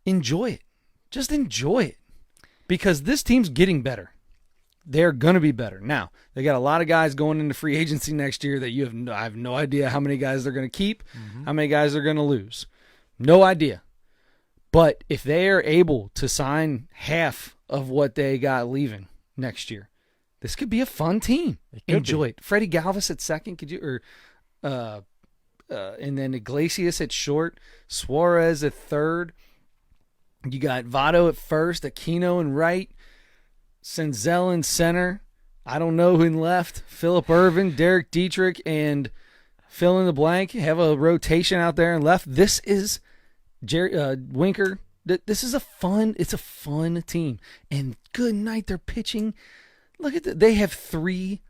Speaker 1: Enjoy it. Just enjoy it. Because this team's getting better. They're going to be better. Now, they got a lot of guys going into free agency next year that I have no idea how many guys they're going to keep, how many guys they're going to lose. No idea. But if they are able to sign half of what they got leaving next year, this could be a fun team. Enjoy it. Freddie Galvis at second, and then Iglesias at short, Suarez at third. You got Votto at first, Aquino in right, Senzel in center. I don't know who in left. Phillip Ervin, Derek Dietrich, and fill in the blank. Have a rotation out there in left. This is Jerry Winker. This is a fun team. And good night, they're pitching. Look at that. They have 3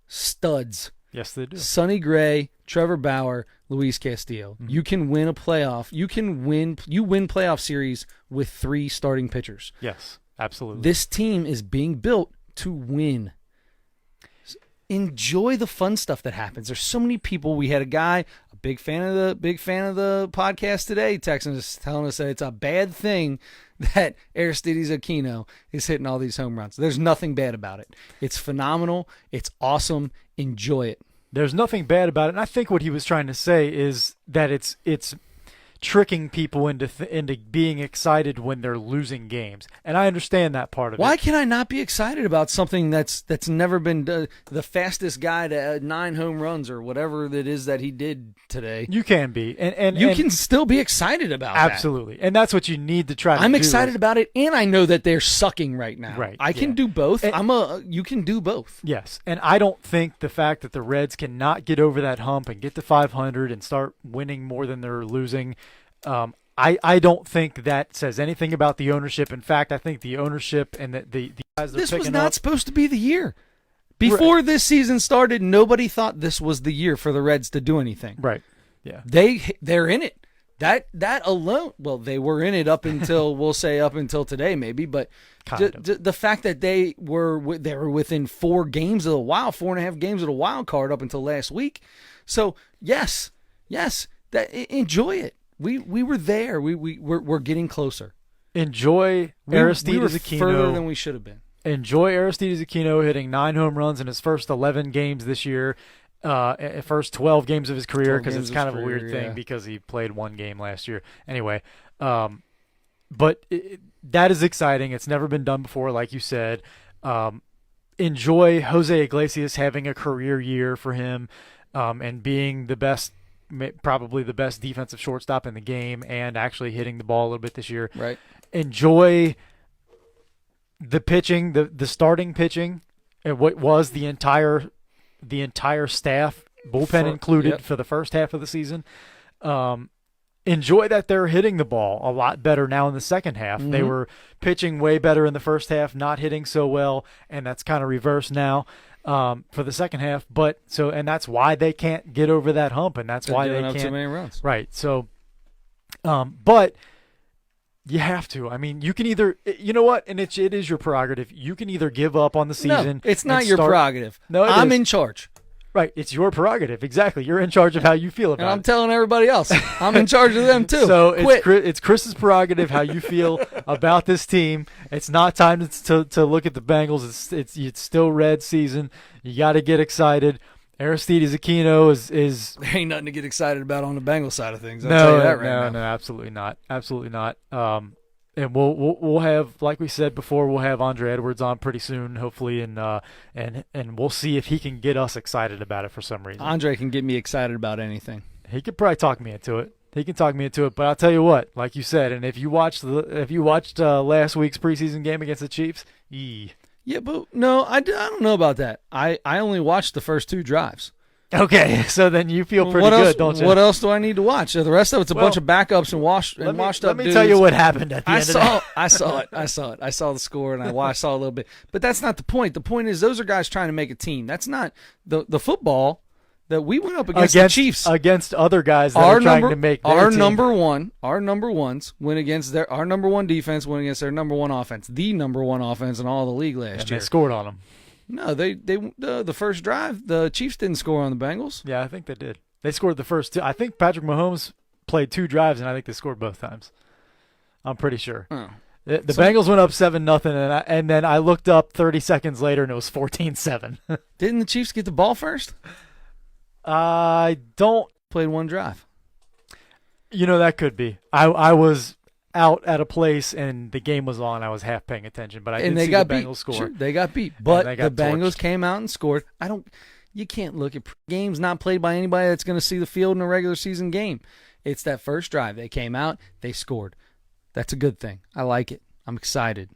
Speaker 1: studs.
Speaker 2: Yes, they do.
Speaker 1: Sonny Gray, Trevor Bauer, Luis Castillo. You can win a playoff. You win playoff series with 3 starting pitchers.
Speaker 2: Yes, absolutely.
Speaker 1: This team is being built to win. Enjoy the fun stuff that happens. There's so many people. We had a guy, a big fan of the podcast today, texting us, telling us that it's a bad thing that Aristides Aquino is hitting all these home runs. There's nothing bad about it. It's phenomenal. It's awesome. Enjoy it.
Speaker 2: There's nothing bad about it. And I think what he was trying to say is that it's tricking people into being excited when they're losing games. And I understand that part of it.
Speaker 1: Why can I not be excited about something that's never been done? The fastest guy to 9 home runs or whatever it is that he did today.
Speaker 2: You can be. And
Speaker 1: you can still be excited about that.
Speaker 2: Absolutely. And that's what you need to try to
Speaker 1: I'm
Speaker 2: do.
Speaker 1: excited about it, and I know that they're sucking right now.
Speaker 2: Right.
Speaker 1: I can do both. You can do both.
Speaker 2: Yes. And I don't think the fact that the Reds cannot get over that hump and get to 500 and start winning more than they're losing, I don't think that says anything about the ownership. In fact, I think the ownership and the guys they're picking up.
Speaker 1: This was not supposed to be the year. Before this season started, nobody thought this was the year for the Reds to do anything.
Speaker 2: Right. Yeah.
Speaker 1: They're in it. That alone, well, they were in it up until we'll say up until today, maybe. But the fact that they were within 4 games of the 4.5 games of the wild card up until last week. So yes, enjoy it. We were there. We're getting closer.
Speaker 2: Enjoy Aristides Aquino
Speaker 1: further than we should have been.
Speaker 2: Enjoy Aristides Aquino hitting 9 home runs in his first 11 games this year. First 12 games of his career, because it's kind of a weird thing because he played 1 game last year. Anyway, but that is exciting. It's never been done before, like you said. Enjoy Jose Iglesias having a career year for him, and being the best, probably the best defensive shortstop in the game, and actually hitting the ball a little bit this year.
Speaker 1: Right.
Speaker 2: Enjoy the pitching, the starting pitching, and what was the entire staff, bullpen included, for the first half of the season. Enjoy that they're hitting the ball a lot better now in the second half. They were pitching way better in the first half, not hitting so well, and that's kind of reversed now for the second half. And that's why they can't get over that hump, and that's why they can't.
Speaker 1: Too many runs.
Speaker 2: Right. So, but you have to. I mean, you can either, you know what, and it is your prerogative. You can either give up on the season.
Speaker 1: No, it's not your prerogative.
Speaker 2: No,
Speaker 1: I'm in charge.
Speaker 2: Right, it's your prerogative. Exactly, you're in charge of how you feel about it.
Speaker 1: And I'm telling everybody else, I'm in charge of them too.
Speaker 2: So it's Chris's prerogative how you feel about this team. It's not time to look at the Bengals. It's still Red season. You got to get excited. Aristides Aquino is
Speaker 1: there ain't nothing to get excited about on the Bengals side of things. I'll tell you that right now.
Speaker 2: No, absolutely not. And we'll have, like we said before, we'll have Andre Edwards on pretty soon, hopefully, and we'll see if he can get us excited about it for some reason.
Speaker 1: Andre can get me excited about anything.
Speaker 2: He could probably talk me into it. But I'll tell you what, like you said, and if you watched last week's preseason game against the Chiefs,
Speaker 1: yeah, but no, I don't know about that. I only watched the first 2 drives.
Speaker 2: Okay, so then you feel pretty good, don't you?
Speaker 1: What else do I need to watch? The rest of it's a bunch of backups and washed up dudes.
Speaker 2: Let me tell you what happened at the end of that.
Speaker 1: I saw it. I saw the score, and I saw a little bit. But that's not the point. The point is those are guys trying to make a team. That's not the football. that we went up against the Chiefs.
Speaker 2: Against other guys that are trying to make their team.
Speaker 1: Our number ones went against our number one defense went against their number one offense, the number one offense in all the league last year.
Speaker 2: They scored on them.
Speaker 1: No, the first drive, the Chiefs didn't score on the Bengals.
Speaker 2: Yeah, I think they did. They scored the first two. I think Patrick Mahomes played 2 drives, and I think they scored both times. I'm pretty sure.
Speaker 1: Oh.
Speaker 2: The Bengals went up 7-0, and then I looked up 30 seconds later, and it was 14-7.
Speaker 1: Didn't the Chiefs get the ball first?
Speaker 2: I don't.
Speaker 1: Played 1 drive.
Speaker 2: That could be. I was out at a place, and the game was on. I was half paying attention, but I did see the Bengals score.
Speaker 1: Sure, they got beat, but the Bengals
Speaker 2: torched.
Speaker 1: came out and scored. You can't look at games not played by anybody that's going to see the field in a regular season game. It's that first drive. They came out, they scored. That's a good thing. I like it. I'm excited.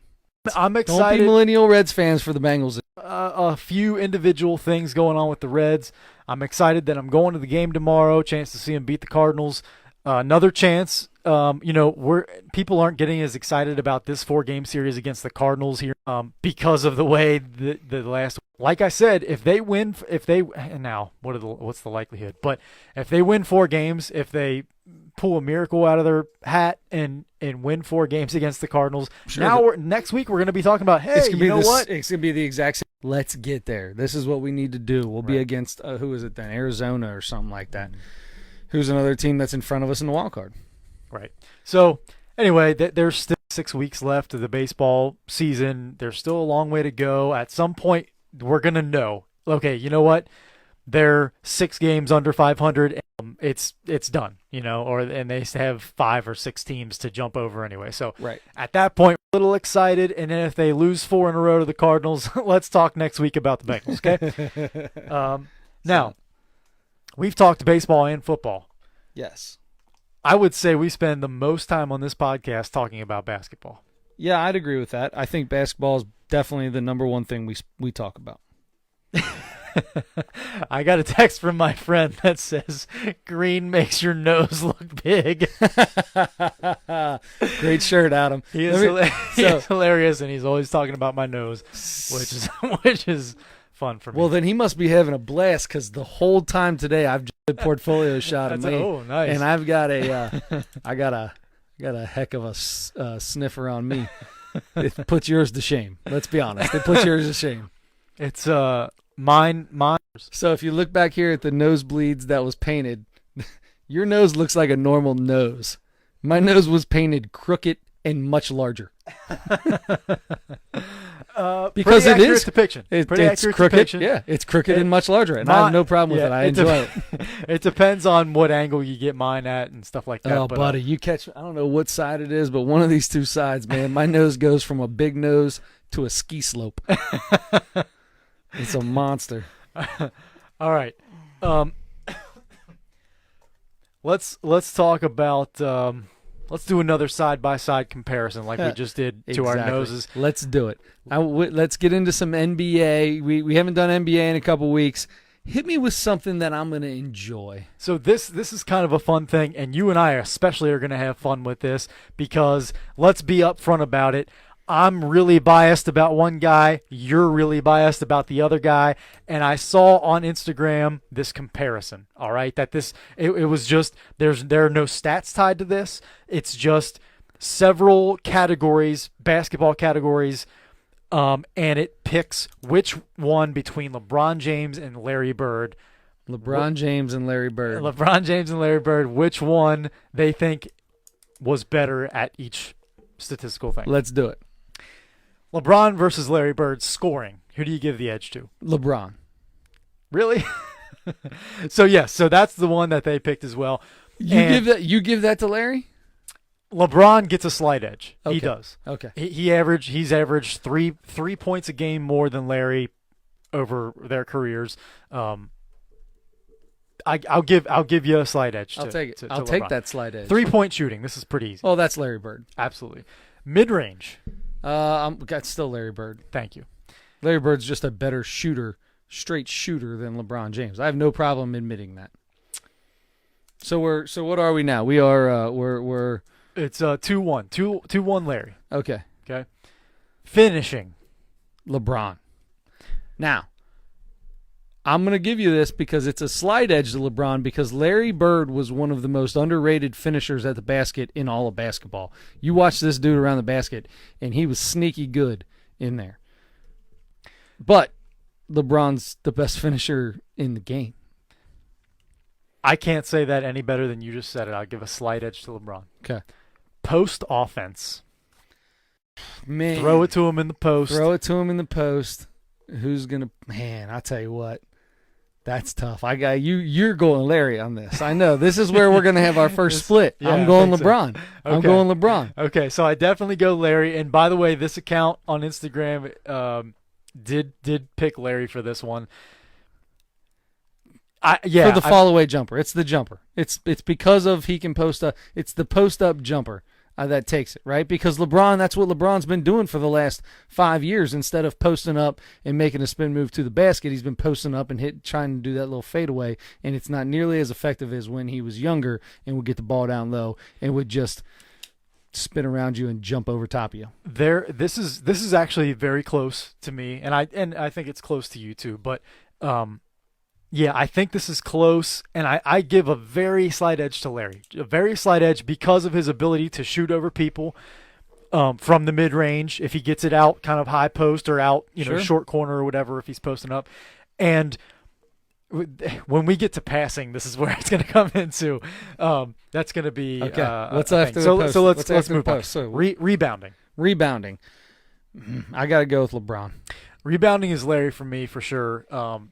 Speaker 2: I'm excited.
Speaker 1: Don't be millennial Reds fans for the Bengals.
Speaker 2: A few individual things going on with the Reds. I'm excited that I'm going to the game tomorrow. Chance to see them beat the Cardinals. Another chance. People aren't getting as excited about this 4-game series against the Cardinals here because of the way the last. Like I said, if they win, what's the likelihood? But if they win 4 games, if they pull a miracle out of their hat and win 4 games against the Cardinals, next week we're going to be talking about, hey, you know what?
Speaker 1: It's going to be the exact same. Let's get there. This is what we need to do. We'll be against, who is it then? Arizona or something like that. Who's another team that's in front of us in the wild card.
Speaker 2: Right. So, anyway, there's still 6 weeks left of the baseball season. There's still a long way to go. At some point, we're going to know, okay, you know what? They're 6 games under 500. It's done, and they have 5 or 6 teams to jump over anyway. So at that point, we're a little excited. And then if they lose 4 in a row to the Cardinals, let's talk next week about the Bengals, okay? Now, we've talked baseball and football.
Speaker 1: Yes.
Speaker 2: I would say we spend the most time on this podcast talking about basketball.
Speaker 1: Yeah, I'd agree with that. I think basketball is definitely the number one thing we talk about.
Speaker 2: I got a text from my friend that says green makes your nose look big.
Speaker 1: Great shirt, Adam.
Speaker 2: He is hilarious, and he's always talking about my nose, which is fun for me.
Speaker 1: Well, then he must be having a blast because the whole time today I've just did portfolio shot of me.
Speaker 2: Oh, nice.
Speaker 1: And I've got I got a heck of a sniffer on me. It puts yours to shame. Let's be honest. It puts yours to shame.
Speaker 2: It's mine.
Speaker 1: So if you look back here at the nosebleeds that was painted, your nose looks like a normal nose. My nose was painted crooked and much larger. Because it is
Speaker 2: depiction.
Speaker 1: It's crooked. Depiction. Yeah, it's crooked and much larger, and I have no problem with it. I enjoy it.
Speaker 2: It depends on what angle you get mine at and stuff like that.
Speaker 1: Oh, buddy, you catch. I don't know what side it is, but one of these two sides, man. My nose goes from a big nose to a ski slope. It's a monster.
Speaker 2: All right. Let's talk about. Let's do another side-by-side comparison like we just did to our noses.
Speaker 1: Let's do it. Let's get into some NBA. We haven't done NBA in a couple weeks. Hit me with something that I'm going to enjoy.
Speaker 2: So this is kind of a fun thing, and you and I especially are going to have fun with this because let's be upfront about it. I'm really biased about one guy. You're really biased about the other guy. And I saw on Instagram this comparison, all right, that it was just there are no stats tied to this. It's just several categories, basketball categories, and it picks which one between LeBron James and Larry Bird.
Speaker 1: LeBron James and Larry Bird,
Speaker 2: which one they think was better at each statistical thing.
Speaker 1: Let's do it.
Speaker 2: LeBron versus Larry Bird scoring. Who do you give the edge to?
Speaker 1: LeBron.
Speaker 2: Really? So that's the one that they picked as well.
Speaker 1: You give that to Larry?
Speaker 2: LeBron gets a slight edge.
Speaker 1: Okay.
Speaker 2: He does.
Speaker 1: Okay.
Speaker 2: He's averaged three points a game more than Larry over their careers. I'll give you a slight edge.
Speaker 1: I'll take it. I'll take that slight edge.
Speaker 2: 3-point shooting. This is pretty easy.
Speaker 1: Oh, that's Larry Bird.
Speaker 2: Absolutely. Mid-range.
Speaker 1: That's still Larry Bird.
Speaker 2: Thank you.
Speaker 1: Larry Bird's just a better straight shooter than LeBron James. I have no problem admitting that. So what are we now? We are we're
Speaker 2: it's 2-1. 2-1 Larry.
Speaker 1: Okay.
Speaker 2: Finishing.
Speaker 1: LeBron. Now, I'm going to give you this because it's a slight edge to LeBron, because Larry Bird was one of the most underrated finishers at the basket in all of basketball. You watch this dude around the basket, and he was sneaky good in there. But LeBron's the best finisher in the game.
Speaker 2: I can't say that any better than you just said it. I'll give a slight edge to LeBron.
Speaker 1: Okay.
Speaker 2: Post offense.
Speaker 1: Man.
Speaker 2: Throw it to him in the post.
Speaker 1: Throw it to him in the post. Who's going to – man, I tell you what. That's tough. I got you. You're going Larry on this. I know. This is where we're going to have our first split.
Speaker 2: Yeah,
Speaker 1: I'm going
Speaker 2: so.
Speaker 1: LeBron.
Speaker 2: Okay.
Speaker 1: I'm going LeBron.
Speaker 2: Okay, so I definitely go Larry. And by the way, this account on Instagram did pick Larry for this one.
Speaker 1: For the fall away jumper. It's the jumper. It's because of he can post up. It's the post up jumper that takes it, right? Because LeBron, that's what LeBron's been doing for the last 5 years. Instead of posting up and making a spin move to the basket, he's been posting up and trying to do that little fadeaway, and it's not nearly as effective as when he was younger and would get the ball down low and would just spin around you and jump over top of you.
Speaker 2: This is actually very close to me, and I think it's close to you too. But yeah, I think this is close, and I give a very slight edge to Larry. A very slight edge because of his ability to shoot over people from the mid-range if he gets it out kind of high post or out, short corner or whatever if he's posting up. And when we get to passing, this is where it's going to come into. That's going to be
Speaker 1: okay. What's after the post?
Speaker 2: So let's move on.
Speaker 1: So
Speaker 2: Rebounding.
Speaker 1: I got to go with LeBron.
Speaker 2: Rebounding is Larry for me for sure.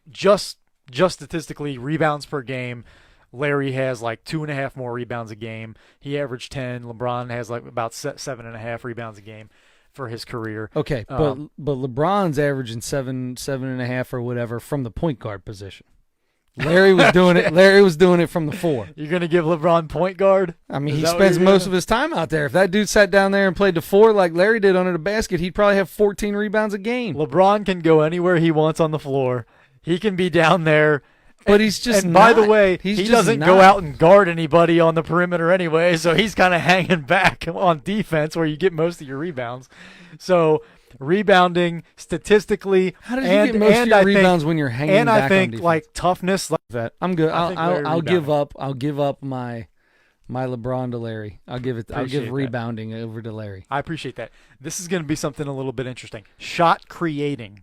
Speaker 2: Just statistically, rebounds per game, Larry has like 2.5 more rebounds a game. He averaged 10. LeBron has like about 7.5 rebounds a game for his career.
Speaker 1: Okay, but LeBron's averaging 7.5 or whatever from the point guard position. Larry was doing it. Larry was doing it from the 4.
Speaker 2: You're gonna give LeBron point guard?
Speaker 1: I mean, he spends most of his time out there. If that dude sat down there and played the 4 like Larry did under the basket, he'd probably have 14 rebounds a game.
Speaker 2: LeBron can go anywhere he wants on the floor. He can be down there.
Speaker 1: But he's just
Speaker 2: and
Speaker 1: not.
Speaker 2: By the way, he doesn't go out and guard anybody on the perimeter anyway, so he's kind of hanging back on defense where you get most of your rebounds. So rebounding statistically,
Speaker 1: how did you get most of your rebounds when you're hanging
Speaker 2: and
Speaker 1: back
Speaker 2: I think
Speaker 1: on defense?
Speaker 2: like toughness. Like
Speaker 1: that. I'm good. I'll give up. I'll give up my LeBron to Larry. I'll give rebounding over to Larry.
Speaker 2: I appreciate that. This is going to be something a little bit interesting. Shot creating.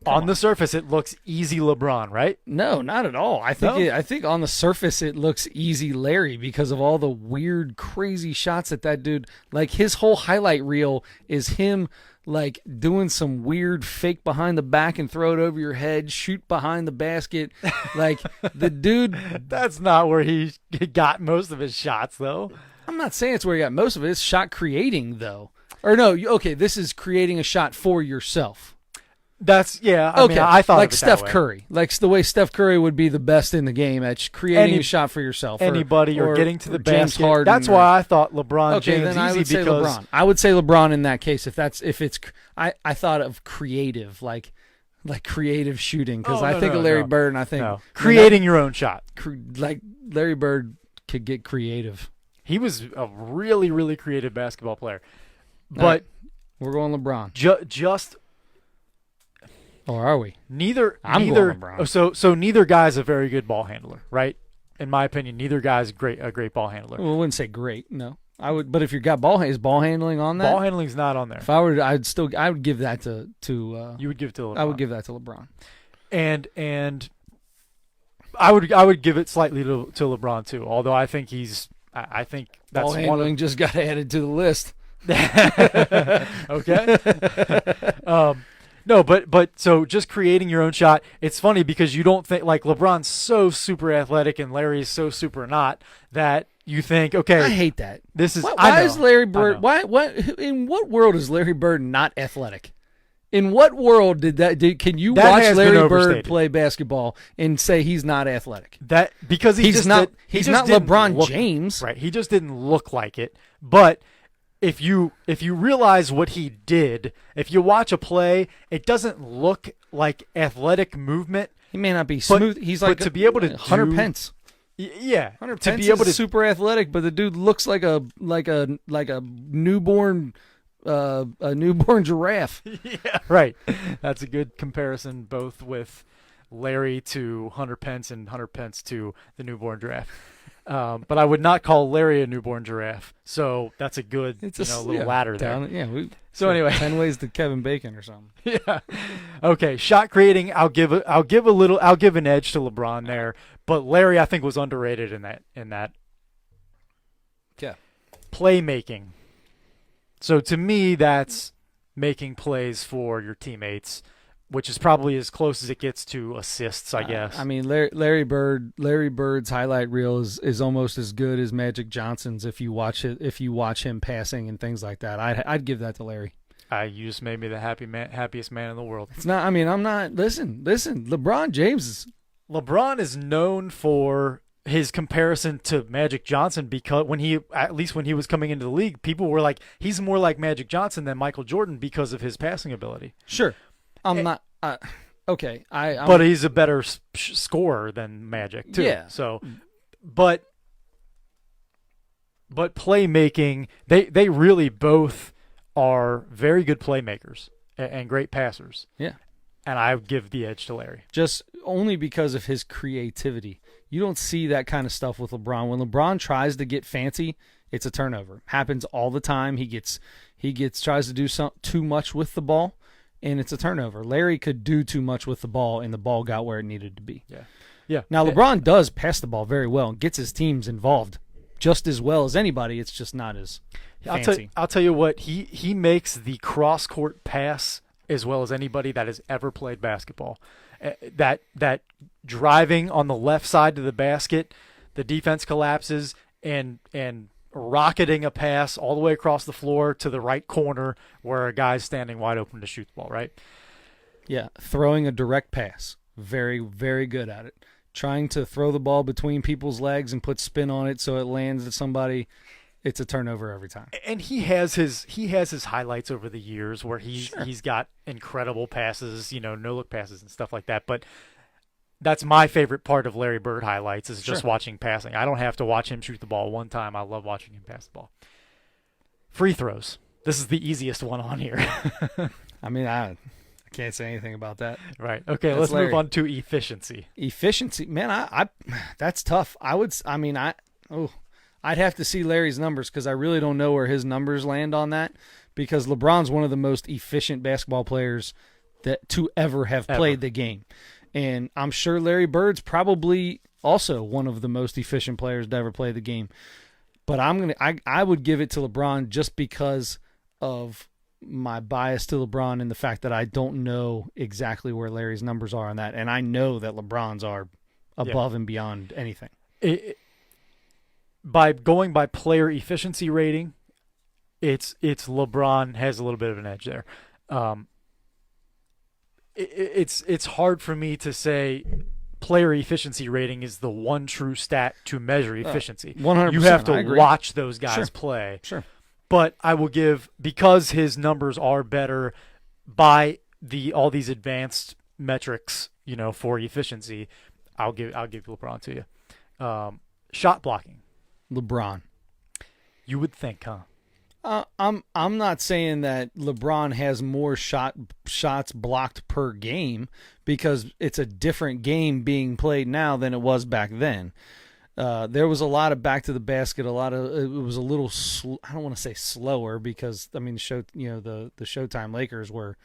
Speaker 2: On the surface, it looks easy LeBron, right?
Speaker 1: No, not at all. I think on the surface it looks easy Larry because of all the weird, crazy shots that dude. Like his whole highlight reel is him like doing some weird fake behind the back and throw it over your head, shoot behind the basket. Like the dude.
Speaker 2: That's not where he got most of his shots, though.
Speaker 1: I'm not saying it's where he got most of it. It's shot creating, though. Or no, okay, this is creating a shot for yourself.
Speaker 2: That's I
Speaker 1: okay.
Speaker 2: mean, I thought
Speaker 1: like
Speaker 2: of it
Speaker 1: Steph
Speaker 2: that way.
Speaker 1: Curry, like the way Steph Curry would be the best in the game at creating a shot for yourself.
Speaker 2: Anybody or getting to the
Speaker 1: James
Speaker 2: basket.
Speaker 1: Harden.
Speaker 2: That's why I thought LeBron James
Speaker 1: then I
Speaker 2: easy
Speaker 1: would say
Speaker 2: because
Speaker 1: LeBron. I would say LeBron in that case I thought of creative, like creative shooting because I think of Larry Bird and I think
Speaker 2: creating your own shot.
Speaker 1: Like Larry Bird could get creative.
Speaker 2: He was a really, really creative basketball player. But
Speaker 1: right. We're going LeBron.
Speaker 2: Just.
Speaker 1: Or are we?
Speaker 2: I'm
Speaker 1: going LeBron.
Speaker 2: So neither guy's a very good ball handler, right? In my opinion, neither guy's a great ball handler.
Speaker 1: Well, I wouldn't say great, no. I would, but if you got is ball handling on that?
Speaker 2: Ball handling's not on there.
Speaker 1: If I were, I would give that to.
Speaker 2: You would give it to LeBron.
Speaker 1: I would give that to LeBron.
Speaker 2: And I would give it slightly to LeBron too. Although I think I think that's
Speaker 1: ball handling just got added to the list.
Speaker 2: Okay. No, but so just creating your own shot. It's funny because you don't think like LeBron's so super athletic and Larry's so super not that you think, okay,
Speaker 1: I hate that.
Speaker 2: This is
Speaker 1: why is Larry Bird? Why? In what world is Larry Bird not athletic? In what world can you watch Larry Bird play basketball and say he's not athletic?
Speaker 2: That because he's not
Speaker 1: LeBron James,
Speaker 2: right? He just didn't look like it, but. If you realize what he did, if you watch a play, it doesn't look like athletic movement.
Speaker 1: He may not be smooth. He's like
Speaker 2: to be able to
Speaker 1: Hunter Pence.
Speaker 2: Yeah,
Speaker 1: Hunter Pence is super athletic, but the dude looks like a newborn a newborn giraffe.
Speaker 2: Yeah, right. That's a good comparison, both with Larry to Hunter Pence and Hunter Pence to the newborn giraffe. But I would not call Larry a newborn giraffe. So that's a good little ladder there. Anyway,
Speaker 1: 10 ways to Kevin Bacon or something.
Speaker 2: Yeah. Okay. Shot creating, I'll give an edge to LeBron there. But Larry, I think, was underrated in that.
Speaker 1: Yeah.
Speaker 2: Playmaking. So to me, that's making plays for your teammates, which is probably as close as it gets to assists, I guess.
Speaker 1: I mean, Larry Bird's highlight reel is almost as good as Magic Johnson's if you watch him passing and things like that. I'd give that to Larry.
Speaker 2: You just made me the happiest man in the world.
Speaker 1: It's not. I mean, I'm not. Listen. LeBron James
Speaker 2: is known for his comparison to Magic Johnson, because when he was coming into the league, people were like, he's more like Magic Johnson than Michael Jordan because of his passing ability.
Speaker 1: Sure. I'm not okay.
Speaker 2: But he's a better scorer than Magic too.
Speaker 1: Yeah.
Speaker 2: So, but playmaking, they really both are very good playmakers and great passers.
Speaker 1: Yeah.
Speaker 2: And I would give the edge to Larry. Just
Speaker 1: only because of his creativity. You don't see that kind of stuff with LeBron. When LeBron tries to get fancy, it's a turnover. Happens all the time. He tries to do too much with the ball, and it's a turnover. Larry could do too much with the ball, and the ball got where it needed to be.
Speaker 2: Yeah. Yeah.
Speaker 1: Now, LeBron does pass the ball very well and gets his teams involved just as well as anybody. It's just not as fancy.
Speaker 2: I'll tell you what, he makes the cross-court pass as well as anybody that has ever played basketball. That driving on the left side to the basket, the defense collapses, and rocketing a pass all the way across the floor to the right corner where a guy's standing wide open to shoot the ball, right?
Speaker 1: Yeah, throwing a direct pass. Very, very good at it. Trying to throw the ball between people's legs and put spin on it so it lands at somebody. It's a turnover every time.
Speaker 2: And he has his highlights over the years where he's got incredible passes, no-look passes and stuff like that. But that's my favorite part of Larry Bird highlights is just watching passing. I don't have to watch him shoot the ball one time. I love watching him pass the ball. Free throws. This is the easiest one on here.
Speaker 1: I mean, I can't say anything about that.
Speaker 2: Right. Okay, let's move on to efficiency.
Speaker 1: Efficiency. Man, I that's tough. I'd have to see Larry's numbers because I really don't know where his numbers land on that, because LeBron's one of the most efficient basketball players to ever have played the game. And I'm sure Larry Bird's probably also one of the most efficient players to ever play the game. But I would give it to LeBron just because of my bias to LeBron and the fact that I don't know exactly where Larry's numbers are on that. And I know that LeBron's are above and beyond anything.
Speaker 2: By going by player efficiency rating, it's LeBron has a little bit of an edge there. It's hard for me to say player efficiency rating is the one true stat to measure efficiency.
Speaker 1: 100%.
Speaker 2: You have to watch those guys play.
Speaker 1: Sure.
Speaker 2: But I will give, because his numbers are better by all these advanced metrics, for efficiency, I'll give LeBron to you. Shot blocking.
Speaker 1: LeBron.
Speaker 2: You would think, huh?
Speaker 1: I'm not saying that LeBron has more shots blocked per game, because it's a different game being played now than it was back then. There was a lot of back to the basket. It was a little I don't want to say slower, because I mean the Showtime Lakers were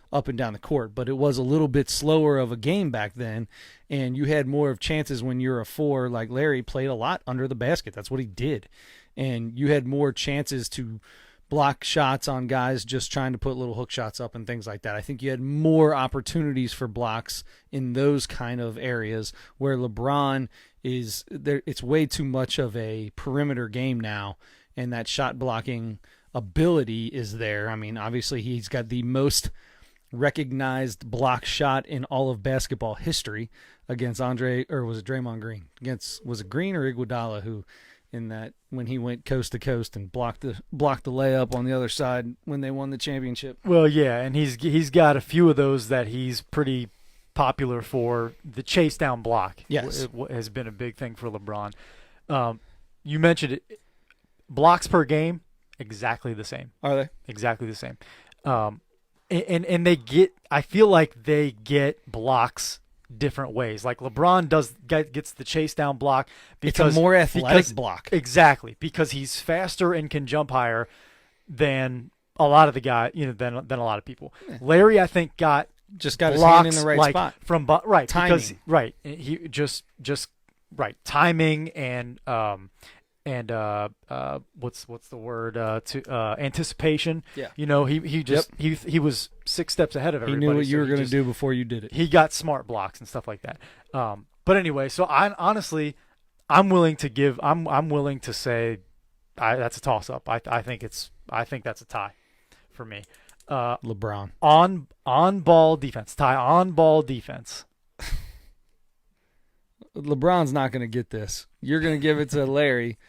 Speaker 1: up and down the court, but it was a little bit slower of a game back then, and you had more of chances when you're a four. Like Larry played a lot under the basket. That's what he did. And you had more chances to block shots on guys just trying to put little hook shots up and things like that. I think you had more opportunities for blocks in those kind of areas, where LeBron is there. It's way too much of a perimeter game now, and that shot blocking ability is there. I mean, obviously he's got the most recognized block shot in all of basketball history against Draymond Green? Was it Green or Iguodala who, in that, when he went coast to coast and blocked the layup on the other side when they won the championship?
Speaker 2: Well, yeah, and he's got a few of those that he's pretty popular for. The chase down block,
Speaker 1: yes,
Speaker 2: has been a big thing for LeBron. You mentioned it, blocks per game. exactly the same.
Speaker 1: Are they?
Speaker 2: Exactly the same. And they get, I feel like they get blocks different ways. Like LeBron gets the chase down block because
Speaker 1: it's a more athletic block.
Speaker 2: Exactly, because he's faster and can jump higher than a lot of the guys, than a lot of people. Yeah. Larry, I think,
Speaker 1: just got his hand in the right spot
Speaker 2: from right timing. Because right, he just right timing and what's the word to anticipation.
Speaker 1: Yeah.
Speaker 2: He was 6 steps ahead of everybody.
Speaker 1: He knew what you were going to do before you did it.
Speaker 2: He got smart blocks and stuff like that. But anyway, so I'm willing to say that's a toss up. I think that's a tie for me.
Speaker 1: LeBron
Speaker 2: on ball defense. Tie on ball defense.
Speaker 1: LeBron's not going to get this. You're going to give it to Larry.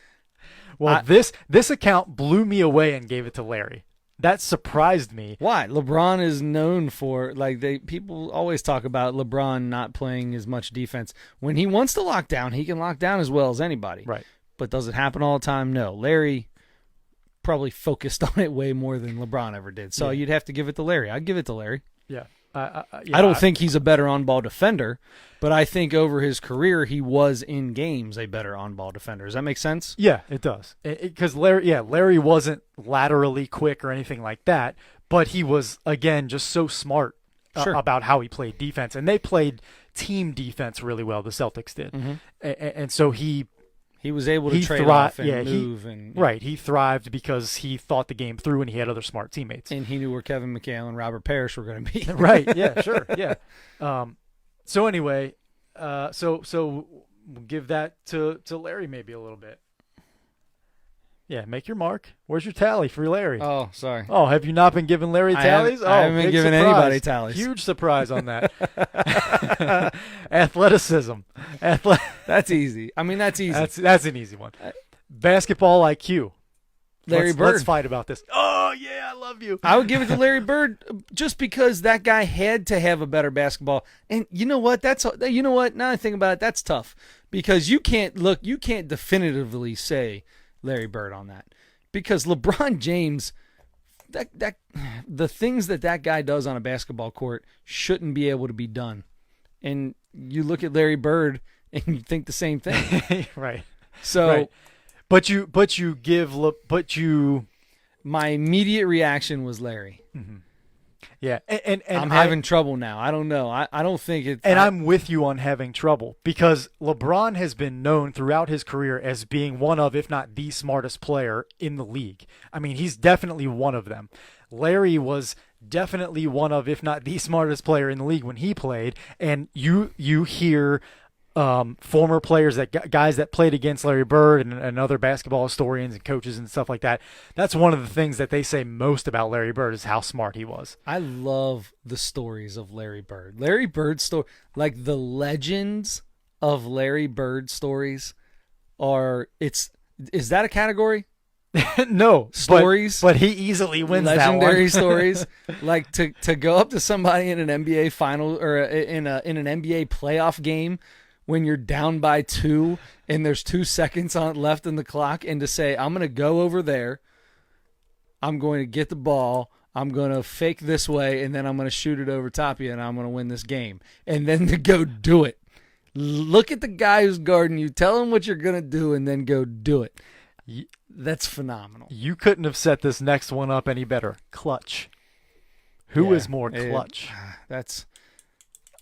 Speaker 2: Well, this account blew me away and gave it to Larry. That surprised me.
Speaker 1: Why? LeBron is known for people always talk about LeBron not playing as much defense. When he wants to lock down, he can lock down as well as anybody.
Speaker 2: Right.
Speaker 1: But does it happen all the time? No. Larry probably focused on it way more than LeBron ever did. So you'd have to give it to Larry. I'd give it to Larry.
Speaker 2: Yeah.
Speaker 1: I don't think he's a better on-ball defender, but I think over his career he was in games a better on-ball defender. Does that make sense?
Speaker 2: Yeah, it does. Because Larry wasn't laterally quick or anything like that, but he was, again, just so smart about how he played defense. And they played team defense really well, the Celtics did.
Speaker 1: Mm-hmm.
Speaker 2: And so he
Speaker 1: was able to trade off and move.
Speaker 2: Right. He thrived because he thought the game through and he had other smart teammates.
Speaker 1: And he knew where Kevin McHale and Robert Parrish were going to be.
Speaker 2: Right. Yeah, sure. Yeah. So anyway, so we'll give that to Larry maybe a little bit. Yeah, make your mark. Where's your tally for Larry?
Speaker 1: Oh, sorry.
Speaker 2: Oh, have you not been giving Larry tallies?
Speaker 1: I haven't been giving anybody tallies.
Speaker 2: Huge surprise on that. Athleticism.
Speaker 1: That's easy. I mean, that's easy.
Speaker 2: That's an easy one. Basketball IQ.
Speaker 1: Larry Bird.
Speaker 2: Let's fight about this. Oh, yeah, I love you.
Speaker 1: I would give it to Larry Bird just because that guy had to have a better basketball. And you know what? Now I think about it, that's tough because you can't definitively say Larry Bird on that because LeBron James, the things that guy does on a basketball court shouldn't be able to be done. And you look at Larry Bird and you think the same thing.
Speaker 2: Right.
Speaker 1: So,
Speaker 2: right.
Speaker 1: My immediate reaction was Larry.
Speaker 2: Mm-hmm. Yeah, and
Speaker 1: I'm having trouble now. I don't know. I don't think it.
Speaker 2: And I'm with you on having trouble because LeBron has been known throughout his career as being one of, if not the smartest player in the league. I mean, he's definitely one of them. Larry was definitely one of, if not the smartest player in the league when he played. And you hear former players, guys that played against Larry Bird and other basketball historians and coaches and stuff like that. That's one of the things that they say most about Larry Bird is how smart he was.
Speaker 1: I love the stories of Larry Bird. Larry Bird story, like the legends of Larry Bird stories is that a category?
Speaker 2: No,
Speaker 1: stories,
Speaker 2: but he easily wins
Speaker 1: legendary
Speaker 2: that one.
Speaker 1: stories. Like to go up to somebody in an NBA final or in an NBA playoff game when you're down by 2 and there's 2 seconds left in the clock, and to say, I'm going to go over there, I'm going to get the ball, I'm going to fake this way, and then I'm going to shoot it over top of you, and I'm going to win this game. And then to go do it. Look at the guy who's guarding you, tell him what you're going to do, and then go do it. That's phenomenal.
Speaker 2: You couldn't have set this next one up any better. Clutch. Who is more clutch?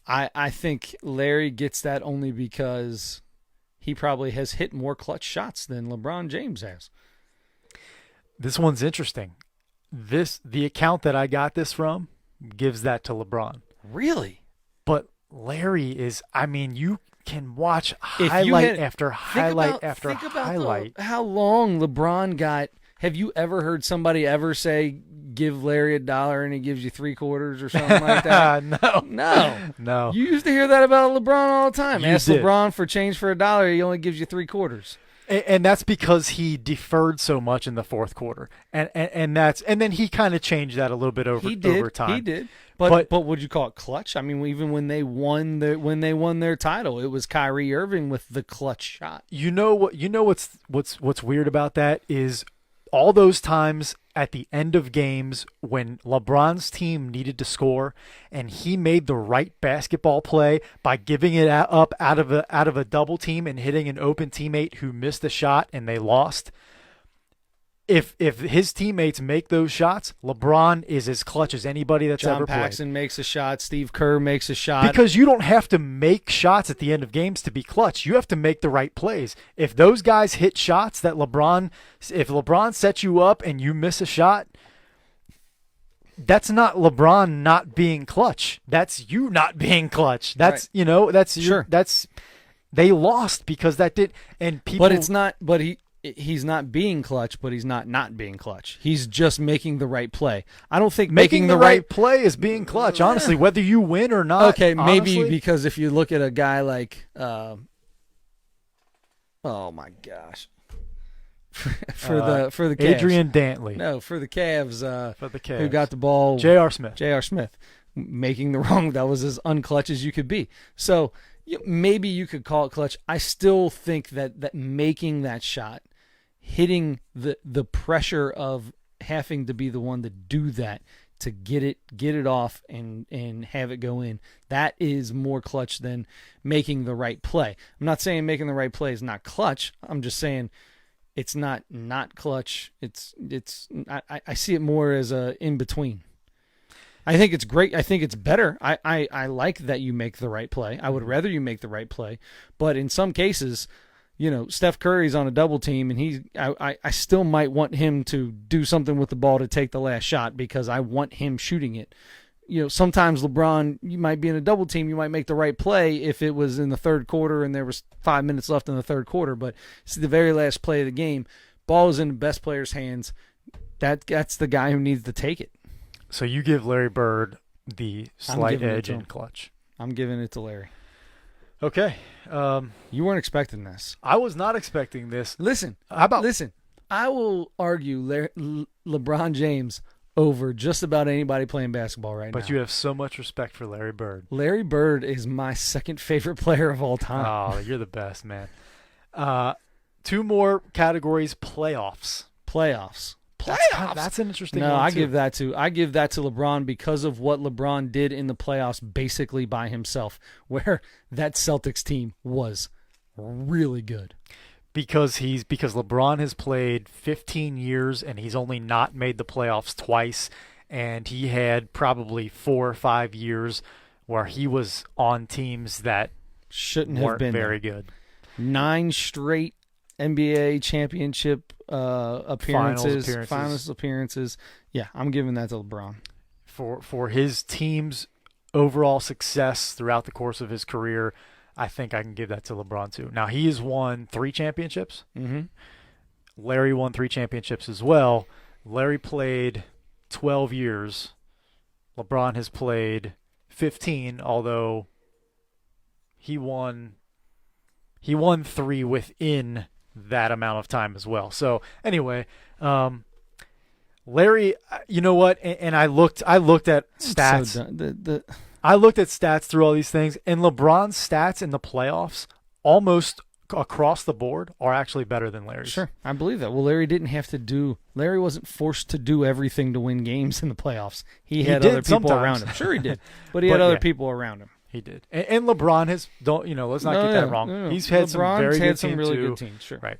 Speaker 1: I think Larry gets that only because he probably has hit more clutch shots than LeBron James has.
Speaker 2: This one's interesting. The account that I got this from gives that to LeBron.
Speaker 1: Really?
Speaker 2: But Larry is, I mean, you can watch highlight after highlight after highlight.
Speaker 1: How long LeBron got. Have you ever heard somebody ever say, give Larry $1 and he gives you 3/4 or something like that?
Speaker 2: No.
Speaker 1: You used to hear that about LeBron all the time. Ask
Speaker 2: did.
Speaker 1: LeBron for change for $1, he only gives you 3/4.
Speaker 2: And that's because he deferred so much in the fourth quarter, and then he kind of changed that a little bit over time.
Speaker 1: He did. But would you call it clutch? I mean, even when they won their title, it was Kyrie Irving with the clutch shot.
Speaker 2: You know what's weird about that is all those times at the end of games when LeBron's team needed to score and he made the right basketball play by giving it up out of a double team and hitting an open teammate who missed a shot and they lost. If his teammates make those shots, LeBron is as clutch as anybody that's ever played.
Speaker 1: John Paxson makes a shot. Steve Kerr makes a shot.
Speaker 2: Because you don't have to make shots at the end of games to be clutch. You have to make the right plays. If those guys hit shots if LeBron sets you up and you miss a shot, that's not LeBron not being clutch. That's you not being clutch. That's
Speaker 1: right.
Speaker 2: They lost because that did and people.
Speaker 1: But it's not. But he's not being clutch, but he's not being clutch. He's just making the right play. I don't think
Speaker 2: making the right play is being clutch, honestly, whether you win or not.
Speaker 1: Okay, maybe
Speaker 2: honestly.
Speaker 1: Because if you look at a guy like oh my gosh. for the Cavs.
Speaker 2: Adrian Dantley.
Speaker 1: No, for the Cavs,
Speaker 2: Cavs.
Speaker 1: Who got the ball.
Speaker 2: J.R. Smith.
Speaker 1: J.R. Smith making the wrong. That was as unclutch as you could be. So maybe you could call it clutch. I still think that making that shot, hitting the pressure of having to be the one to do that, to get it off and have it go in, that is more clutch than making the right play. I'm not saying making the right play is not clutch. I'm just saying it's not clutch. I see it more as a in between. I think it's great. I think it's better. I like that you make the right play. I would rather you make the right play. But in some cases, Steph Curry's on a double team, and I still might want him to do something with the ball to take the last shot because I want him shooting it. Sometimes LeBron, you might be in a double team, you might make the right play if it was in the third quarter and there was 5 minutes left in the third quarter, but it's the very last play of the game. Ball is in the best player's hands. That's the guy who needs to take it.
Speaker 2: So you give Larry Bird the slight edge in clutch.
Speaker 1: I'm giving it to Larry.
Speaker 2: Okay.
Speaker 1: You weren't expecting this.
Speaker 2: I was not expecting this.
Speaker 1: Listen, I will argue LeBron James over just about anybody playing basketball right now.
Speaker 2: But you have so much respect for Larry Bird.
Speaker 1: Larry Bird is my second favorite player of all time.
Speaker 2: Oh, you're the best, man. 2 more categories: playoffs.
Speaker 1: That's
Speaker 2: an interesting
Speaker 1: one. No,
Speaker 2: I
Speaker 1: give that to LeBron because of what LeBron did in the playoffs basically by himself, where that Celtics team was really good.
Speaker 2: Because LeBron has played 15 years and he's only not made the playoffs twice, and he had probably 4 or 5 years where he was on teams that
Speaker 1: shouldn't
Speaker 2: weren't
Speaker 1: have been
Speaker 2: very good.
Speaker 1: 9 straight NBA championship finals appearances. Yeah, I'm giving that to LeBron.
Speaker 2: For his team's overall success throughout the course of his career, I think I can give that to LeBron too. Now, he has won 3 championships.
Speaker 1: Mm-hmm.
Speaker 2: Larry won 3 championships as well. Larry played 12 years. LeBron has played 15, although he won 3 within that amount of time as well. So anyway, Larry, you know what? And I looked at stats.
Speaker 1: So
Speaker 2: I looked at stats through all these things, and LeBron's stats in the playoffs almost across the board are actually better than Larry's.
Speaker 1: Sure, I believe that. Well, Larry wasn't forced to do everything to win games in the playoffs. He had other people around him. Sure he did. But he had other people around him.
Speaker 2: He did. And LeBron has, let's not get that wrong.
Speaker 1: No.
Speaker 2: He's had
Speaker 1: LeBron's
Speaker 2: some
Speaker 1: really
Speaker 2: too.
Speaker 1: good teams. Sure.
Speaker 2: Right.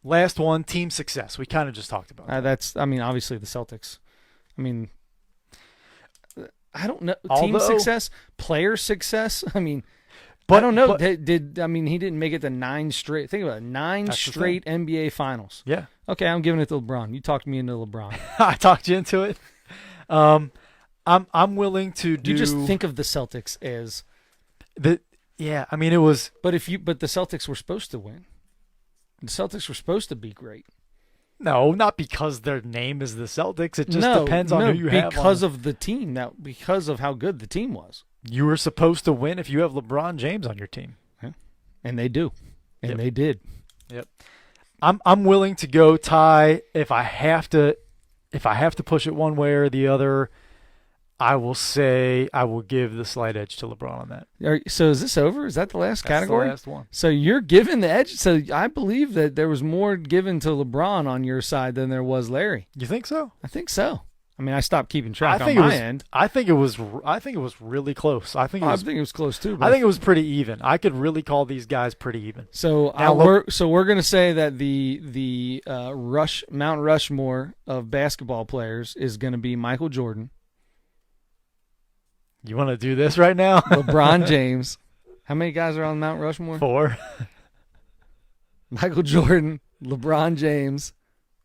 Speaker 2: Last one, team success. We kind of just talked about that.
Speaker 1: Obviously the Celtics. I don't know. Team success, player success. But I don't know. He didn't make it to 9 straight. Think about it, 9 straight NBA Finals.
Speaker 2: Yeah. Okay,
Speaker 1: I'm giving it to LeBron. You talked me into LeBron.
Speaker 2: I talked you into it. I'm willing to do.
Speaker 1: You just think of the Celtics as
Speaker 2: the. Yeah, it was.
Speaker 1: But the Celtics were supposed to win. The Celtics were supposed to be great.
Speaker 2: No, not because their name is the Celtics. It just depends on who you have.
Speaker 1: Because of the team, because of how good the team was.
Speaker 2: You were supposed to win if you have LeBron James on your team.
Speaker 1: Yeah. And they do. And they did.
Speaker 2: Yep. I'm willing to go tie if I have to push it one way or the other. I will say I will give the slight edge to LeBron on that.
Speaker 1: So is this over? Is that the last
Speaker 2: That's
Speaker 1: category?
Speaker 2: the last one.
Speaker 1: So you're giving the edge. So I believe that there was more given to LeBron on your side than there was Larry.
Speaker 2: You think so?
Speaker 1: I think so. I mean, I stopped keeping track
Speaker 2: I think
Speaker 1: on
Speaker 2: it
Speaker 1: my
Speaker 2: was,
Speaker 1: end.
Speaker 2: I think it was really close. I think it was
Speaker 1: close too.
Speaker 2: I think it was pretty even. I could really call these guys pretty even.
Speaker 1: So we're going to say that the Mount Rushmore of basketball players is going to be Michael Jordan,
Speaker 2: You want to do this right now?
Speaker 1: LeBron James. How many guys are on Mount Rushmore?
Speaker 2: 4.
Speaker 1: Michael Jordan, LeBron James,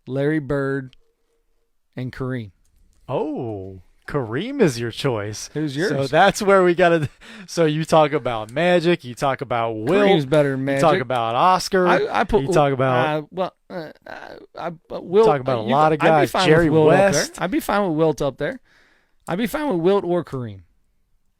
Speaker 1: Larry Bird, and Kareem.
Speaker 2: Oh, Kareem is your choice.
Speaker 1: Who's yours?
Speaker 2: So that's where we got to. So you talk about Magic. You talk about Will.
Speaker 1: Kareem's better than Magic.
Speaker 2: You talk about Oscar.
Speaker 1: I put.
Speaker 2: You talk about.
Speaker 1: Will.
Speaker 2: Talk about a lot of guys. Jerry West.
Speaker 1: I'd be fine with Wilt up there. I'd be fine with Wilt or Kareem.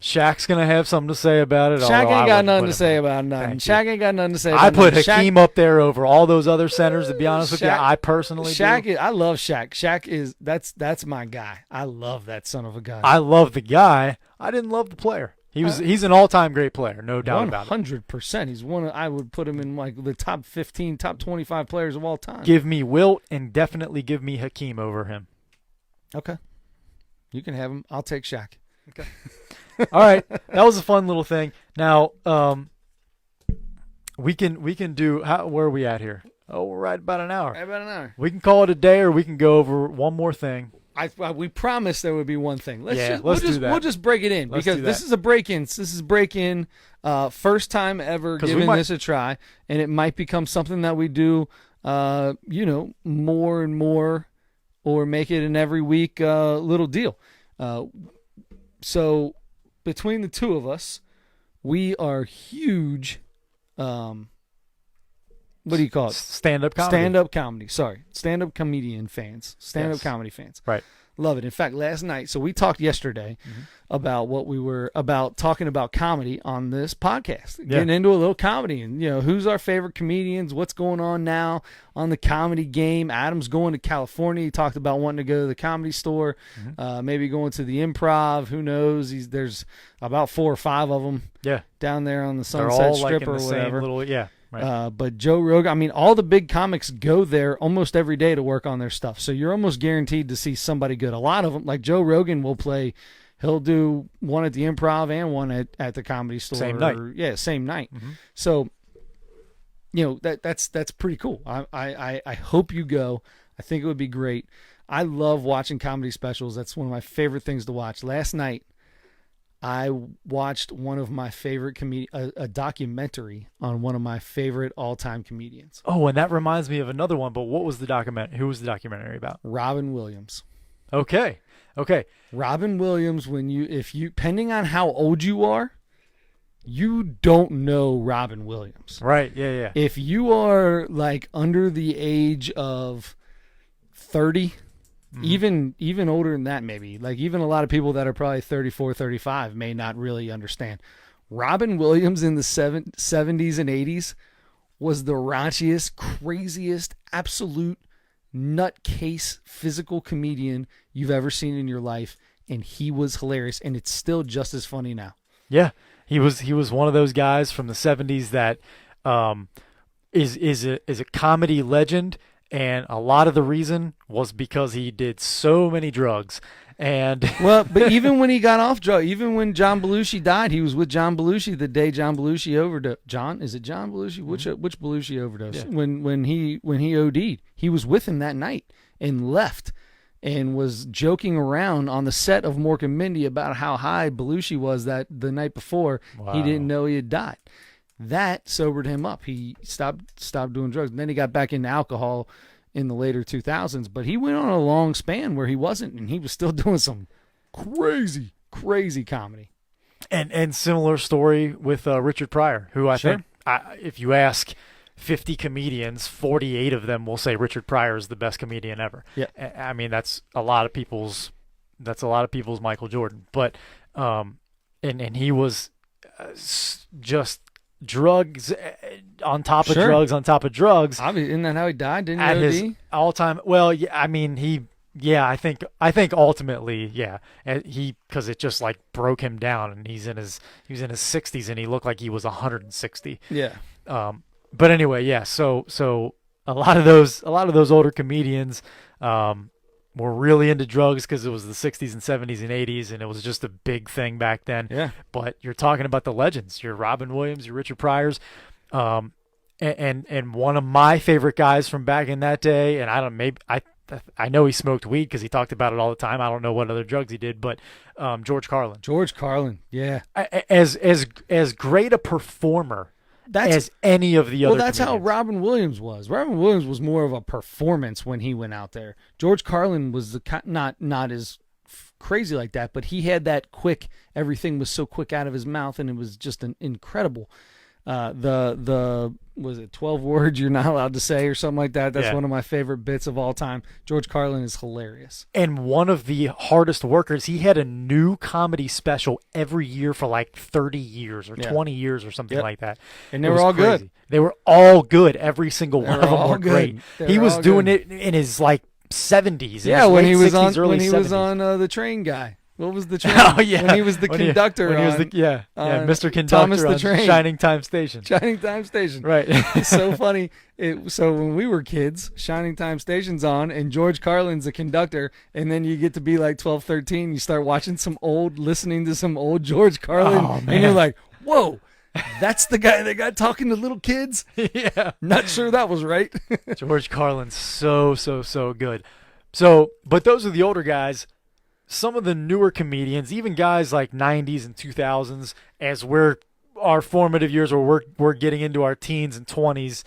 Speaker 2: Shaq's gonna have something to say about it.
Speaker 1: Shaq ain't got nothing to say about nothing. Shaq ain't got nothing to say about
Speaker 2: nothing. I put
Speaker 1: nothing.
Speaker 2: Hakeem up there over all those other centers, to be honest with you. I personally do.
Speaker 1: I love Shaq. Shaq is that's my guy. I love that son of a gun.
Speaker 2: I love the guy. I didn't love the player. He's an all-time great player, no doubt about it.
Speaker 1: 100%. He's one. I would put him in like the top 15, top 25 players of all time.
Speaker 2: Give me Wilt and definitely give me Hakeem over him.
Speaker 1: Okay. You can have him. I'll take Shaq.
Speaker 2: Okay. All right, that was a fun little thing. Now, we can do. Where are we at here? Oh, we're right about an hour.
Speaker 1: Right about an hour.
Speaker 2: We can call it a day, or we can go over one more thing.
Speaker 1: We promised there would be one thing.
Speaker 2: Let's do that.
Speaker 1: We'll just break it in because this is a break-in. This is break-in. First time ever giving this a try, and it might become something that we do. More and more, or make it an every week little deal. So. Between the two of us, we are huge. What do you call it?
Speaker 2: Stand-up comedy.
Speaker 1: Stand-up comedy. Sorry, stand-up comedian fans. Stand-up comedy fans.
Speaker 2: Right.
Speaker 1: Love it. In fact, last night, so we talked yesterday about talking about comedy on this podcast. Getting into a little comedy and, who's our favorite comedians, what's going on now on the comedy game. Adam's going to California. He talked about wanting to go to the Comedy Store, maybe going to the Improv. Who knows? There's about 4 or 5 of them down there on the Sunset Strip or whatever.
Speaker 2: Right.
Speaker 1: But Joe Rogan, all the big comics go there almost every day to work on their stuff. So you're almost guaranteed to see somebody good. A lot of them, like Joe Rogan, he'll do one at the Improv and one at the Comedy Store.
Speaker 2: Same night.
Speaker 1: Same night. Mm-hmm. So, that's pretty cool. I hope you go. I think it would be great. I love watching comedy specials. That's one of my favorite things to watch. Last night, I watched one of my favorite a documentary on one of my favorite all-time comedians.
Speaker 2: Oh, and that reminds me of another one, but what was the document? Who was the documentary about?
Speaker 1: Robin Williams.
Speaker 2: Okay.
Speaker 1: Robin Williams, depending on how old you are, you don't know Robin Williams.
Speaker 2: Right, yeah.
Speaker 1: If you are like under the age of 30, even older than that, maybe. Like even a lot of people that are probably 34, 35 may not really understand. Robin Williams in the 70s and 80s was the raunchiest, craziest, absolute nutcase physical comedian you've ever seen in your life, and he was hilarious, and it's still just as funny now.
Speaker 2: Yeah, he was one of those guys from the 70s that is a comedy legend. And a lot of the reason was because he did so many drugs. And
Speaker 1: but even when he got off drugs, even when John Belushi died, he was with John Belushi the day John Belushi overdosed. Is it John Belushi? Which Belushi overdosed? Yeah. When he OD'd, he was with him that night and left and was joking around on the set of Mork and Mindy about how high Belushi was the night before. Wow. He didn't know he had died. That sobered him up. He stopped doing drugs. And then he got back into alcohol in the later 2000s. But he went on a long span where he wasn't, and he was still doing some crazy, crazy comedy.
Speaker 2: And similar story with Richard Pryor, who I think, if you ask 50 comedians, 48 of them will say Richard Pryor is the best comedian ever.
Speaker 1: Yeah.
Speaker 2: I mean, that's a lot of people's Michael Jordan. But and he was just drugs on top of drugs on top of drugs.
Speaker 1: Isn't that how he died? Didn't
Speaker 2: at
Speaker 1: he OD?
Speaker 2: His all-time. Well, yeah, I mean, he Yeah, I think ultimately, yeah, because it just like broke him down, and he was in his 60s, and he looked like he was 160.
Speaker 1: Yeah.
Speaker 2: But anyway, yeah. So a lot of those older comedians were really into drugs because it was the 60s and 70s and 80s, and it was just a big thing back then.
Speaker 1: Yeah.
Speaker 2: But you're talking about the legends, your Robin Williams, your Richard Pryors, and one of my favorite guys from back in that day, and I know he smoked weed because he talked about it all the time. I don't know what other drugs he did, but George Carlin.
Speaker 1: George Carlin, yeah.
Speaker 2: As great a performer as any of the other.
Speaker 1: Well, that's
Speaker 2: comedians.
Speaker 1: how Robin Williams was. Robin Williams was more of a performance when he went out there. George Carlin was not as crazy like that, but he had that quick. Everything was so quick out of his mouth, and it was just an incredible. The was it 12 words you're not allowed to say or something like that. That's one of my favorite bits of all time. George Carlin is hilarious.
Speaker 2: And one of the hardest workers. He had a new comedy special every year for like 30 years or 20 years or something like that.
Speaker 1: And they were all good.
Speaker 2: They were all good. Every single one of them were great.
Speaker 1: He
Speaker 2: was doing it in his like 70s.
Speaker 1: Yeah, when he was on
Speaker 2: the
Speaker 1: train guy. What was the train?
Speaker 2: Oh, yeah.
Speaker 1: When he was the conductor.
Speaker 2: Mr. Conductor
Speaker 1: Thomas the
Speaker 2: on
Speaker 1: Train.
Speaker 2: Shining Time Station.
Speaker 1: Shining Time Station.
Speaker 2: Right.
Speaker 1: It's so funny. So when we were kids, Shining Time Station's on, and George Carlin's the conductor, and then you get to be like 12, 13, you start listening to some old George Carlin, and you're like, whoa, that's the guy that got talking to little kids?
Speaker 2: Yeah.
Speaker 1: Not sure that was right.
Speaker 2: George Carlin's so good. So, but those are the older guys. Some of the newer comedians, even guys like 90s and 2000s, as our formative years where we're getting into our teens and 20s,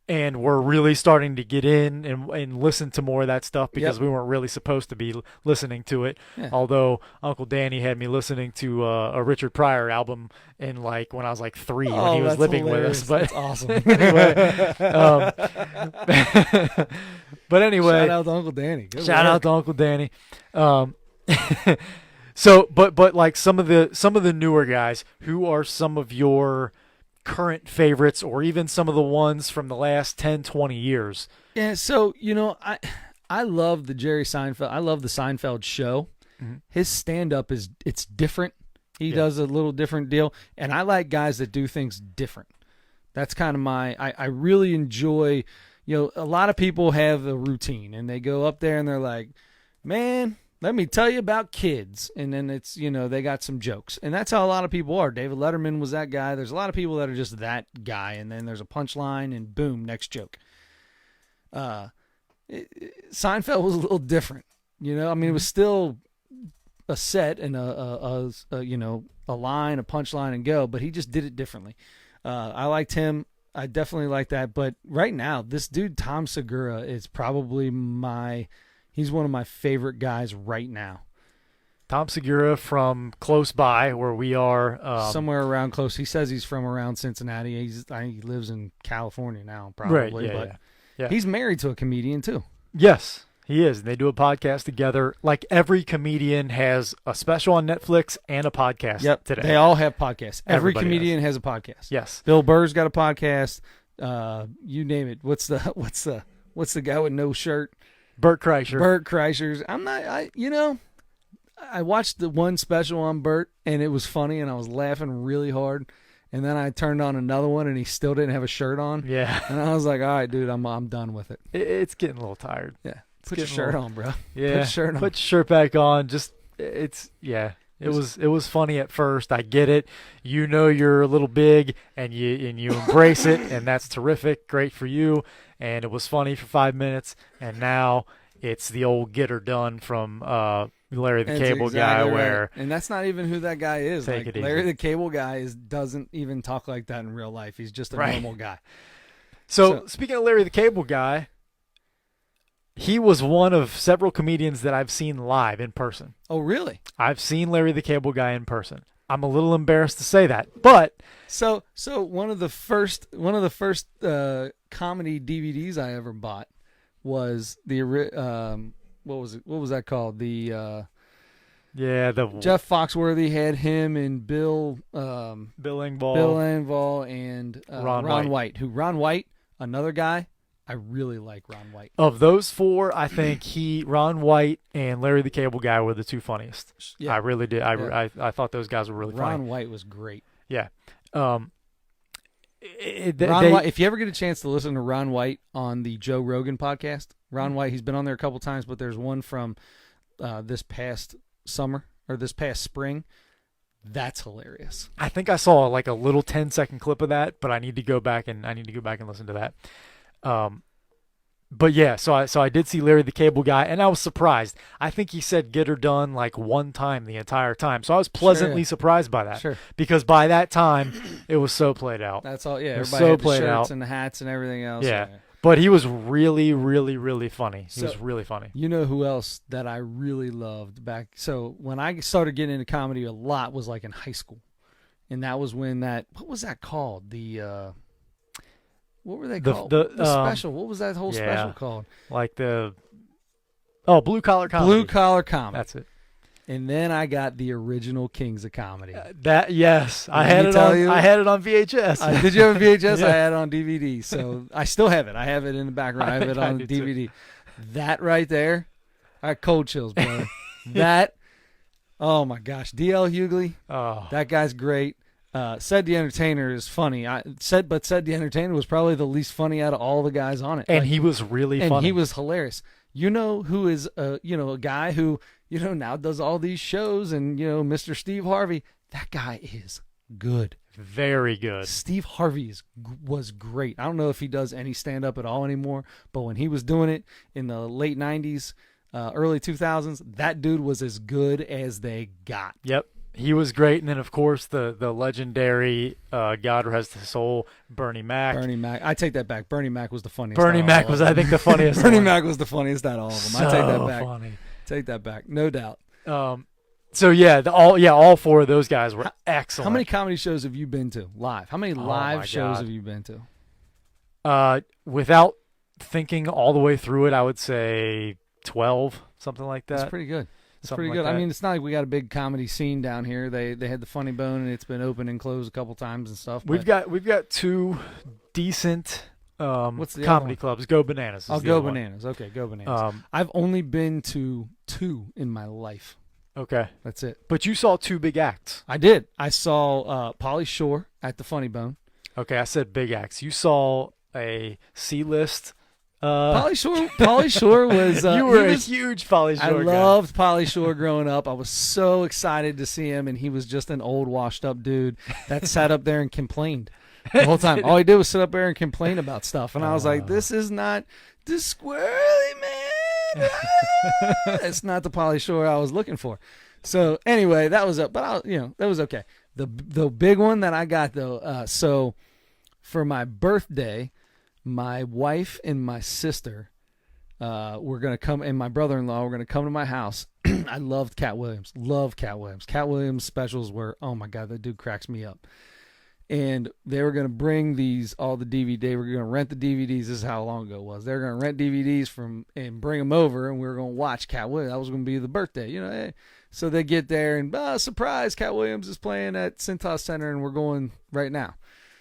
Speaker 2: and we're really starting to get in and listen to more of that stuff because we weren't really supposed to be listening to it. Yeah. Although Uncle Danny had me listening to a Richard Pryor album when I was like 3 when he was living
Speaker 1: hilarious.
Speaker 2: with us. But
Speaker 1: that's awesome.
Speaker 2: But anyway,
Speaker 1: shout out to Uncle Danny.
Speaker 2: Shout out to Uncle Danny. So, but like some of the newer guys, who are some of your current favorites, or even some of the ones from the last 10, 20 years?
Speaker 1: Yeah, so I love the Jerry Seinfeld. I love the Seinfeld show. Mm-hmm. His stand-up it's different. He does a little different deal, and I like guys that do things different. That's kind of I really enjoy. A lot of people have a routine, and they go up there and they're like, man, let me tell you about kids. And then it's, they got some jokes. And that's how a lot of people are. David Letterman was that guy. There's a lot of people that are just that guy. And then there's a punchline and boom, next joke. Seinfeld was a little different. It was still a set and a line, a punchline and go, but he just did it differently. I liked him. I definitely like that. But right now, this dude, Tom Segura, is probably he's one of my favorite guys right now.
Speaker 2: Tom Segura from close by where we are.
Speaker 1: Somewhere around close. He says he's from around Cincinnati. He lives in California now, probably.
Speaker 2: Right, yeah.
Speaker 1: He's married to a comedian, too.
Speaker 2: Yes, he is. They do a podcast together. Like every comedian has a special on Netflix and a podcast today.
Speaker 1: They all have podcasts.
Speaker 2: Everybody
Speaker 1: Every comedian has a podcast.
Speaker 2: Yes.
Speaker 1: Bill Burr's got a podcast. You name it. What's the guy with no shirt?
Speaker 2: Bert Kreischer.
Speaker 1: Bert Kreischer's. I watched the one special on Bert, and it was funny, and I was laughing really hard. And then I turned on another one, and he still didn't have a shirt on.
Speaker 2: Yeah.
Speaker 1: And I was like, all right, dude, I'm done with it.
Speaker 2: It's getting a little tired.
Speaker 1: Yeah. Put your shirt on, bro.
Speaker 2: Yeah.
Speaker 1: Put your shirt on.
Speaker 2: Put your shirt back on. It was funny at first. I get it. You're a little big, and you embrace it, and that's terrific. Great for you. And it was funny for 5 minutes, and now it's the old get her done from Larry the Cable Guy,
Speaker 1: right.
Speaker 2: where
Speaker 1: and that's not even who that guy is.
Speaker 2: Take it
Speaker 1: Larry
Speaker 2: easy.
Speaker 1: the Cable Guy doesn't even talk like that in real life. He's just a normal guy.
Speaker 2: So speaking of Larry the Cable Guy, he was one of several comedians that I've seen live in person.
Speaker 1: Oh, really?
Speaker 2: I've seen Larry the Cable Guy in person. I'm a little embarrassed to say that, but
Speaker 1: so one of the first comedy DVDs I ever bought was the what was that called? The Jeff Foxworthy had him and Bill Engvall and
Speaker 2: Ron
Speaker 1: White. Ron White, another guy, I really like Ron White.
Speaker 2: Of those four, I think Ron White and Larry the Cable Guy were the two funniest. Yeah. I really did. I thought those guys were really funny.
Speaker 1: Ron White was great.
Speaker 2: Yeah.
Speaker 1: Ron White, if you ever get a chance to listen to Ron White on the Joe Rogan podcast, Ron White, he's been on there a couple times, but there's one from this past summer or this past spring. That's hilarious.
Speaker 2: I think I saw like a little 10-second clip of that, but I need to go back and listen to that. But yeah, so I did see Larry the Cable Guy, and I was surprised. I think he said "get her done" like one time the entire time, so I was pleasantly surprised by that.
Speaker 1: Sure.
Speaker 2: Because by that time, it was so played out.
Speaker 1: That's all. Yeah, everybody had the shirts and the hats and everything else.
Speaker 2: Yeah. But he was really, really, really funny. He was really funny.
Speaker 1: You know who else that I really loved back? So when I started getting into comedy a lot was like in high school, and that was when what was that called? What were they called? The special. What was that whole special called?
Speaker 2: Like Blue Collar Comedy.
Speaker 1: Blue Collar Comedy.
Speaker 2: That's it.
Speaker 1: And then I got the original Kings of Comedy.
Speaker 2: Yes, I had it on VHS.
Speaker 1: Did you have a VHS? Yeah. I had it on DVD. So I still have it. I have it in the background. I have it on DVD. Too. That right there, I got cold chills, brother. That, oh my gosh, D.L. Hughley.
Speaker 2: Oh,
Speaker 1: that guy's great. Said the Entertainer is funny. Said the Entertainer was probably the least funny out of all the guys on it.
Speaker 2: And he was really funny.
Speaker 1: And he was hilarious. You know who is a guy who now does all these shows, and Mr. Steve Harvey. That guy is good.
Speaker 2: Very good.
Speaker 1: Steve Harvey was great. I don't know if he does any stand up at all anymore, but when he was doing it in the late 90s, early 2000s, that dude was as good as they got.
Speaker 2: Yep. He was great, and then of course the legendary God rest his soul, Bernie Mac.
Speaker 1: Bernie Mac, I take that back. Bernie Mac was the funniest.
Speaker 2: Bernie Mac was, I think, the funniest.
Speaker 1: Bernie Mac was the funniest out of all of them.
Speaker 2: So
Speaker 1: I take that back.
Speaker 2: Funny.
Speaker 1: Take that back, no doubt.
Speaker 2: So yeah, all four of those guys were excellent.
Speaker 1: How many comedy shows have you been to live? How many live shows have you been to?
Speaker 2: Without thinking all the way through it, I would say 12, something like that.
Speaker 1: That's pretty good. It's pretty good. I mean, it's not like we got a big comedy scene down here. They had the Funny Bone, and it's been open and closed a couple times and stuff.
Speaker 2: We've got two decent comedy clubs. Go Bananas.
Speaker 1: Go Bananas. Okay, Go Bananas. I've only been to 2 in my life.
Speaker 2: Okay,
Speaker 1: that's it.
Speaker 2: But you saw 2 big acts.
Speaker 1: I did. I saw Pauly Shore at the Funny Bone.
Speaker 2: Okay, I said big acts. You saw a C-list.
Speaker 1: Pauly Shore was.
Speaker 2: You were a huge Pauly Shore guy.
Speaker 1: I loved Pauly Shore growing up. I was so excited to see him, and he was just an old, washed-up dude that sat up there and complained the whole time. All he did was sit up there and complain about stuff, and I was like, "This is not the squirrely man. It's not the Pauly Shore I was looking for." So anyway, that was up, but that was okay. The big one that I got though. So for my birthday, my wife and my sister were going to come, and my brother-in-law were going to come to my house. I loved Cat Williams. Love Cat Williams. Cat Williams specials were, oh my God, that dude cracks me up. And they were going to bring all the DVD. They were going to rent the DVDs. This is how long ago it was. They were going to rent DVDs and bring them over, and we were going to watch Cat Williams. That was going to be the birthday, So they get there, and surprise, Cat Williams is playing at Cintas Center, and we're going right now.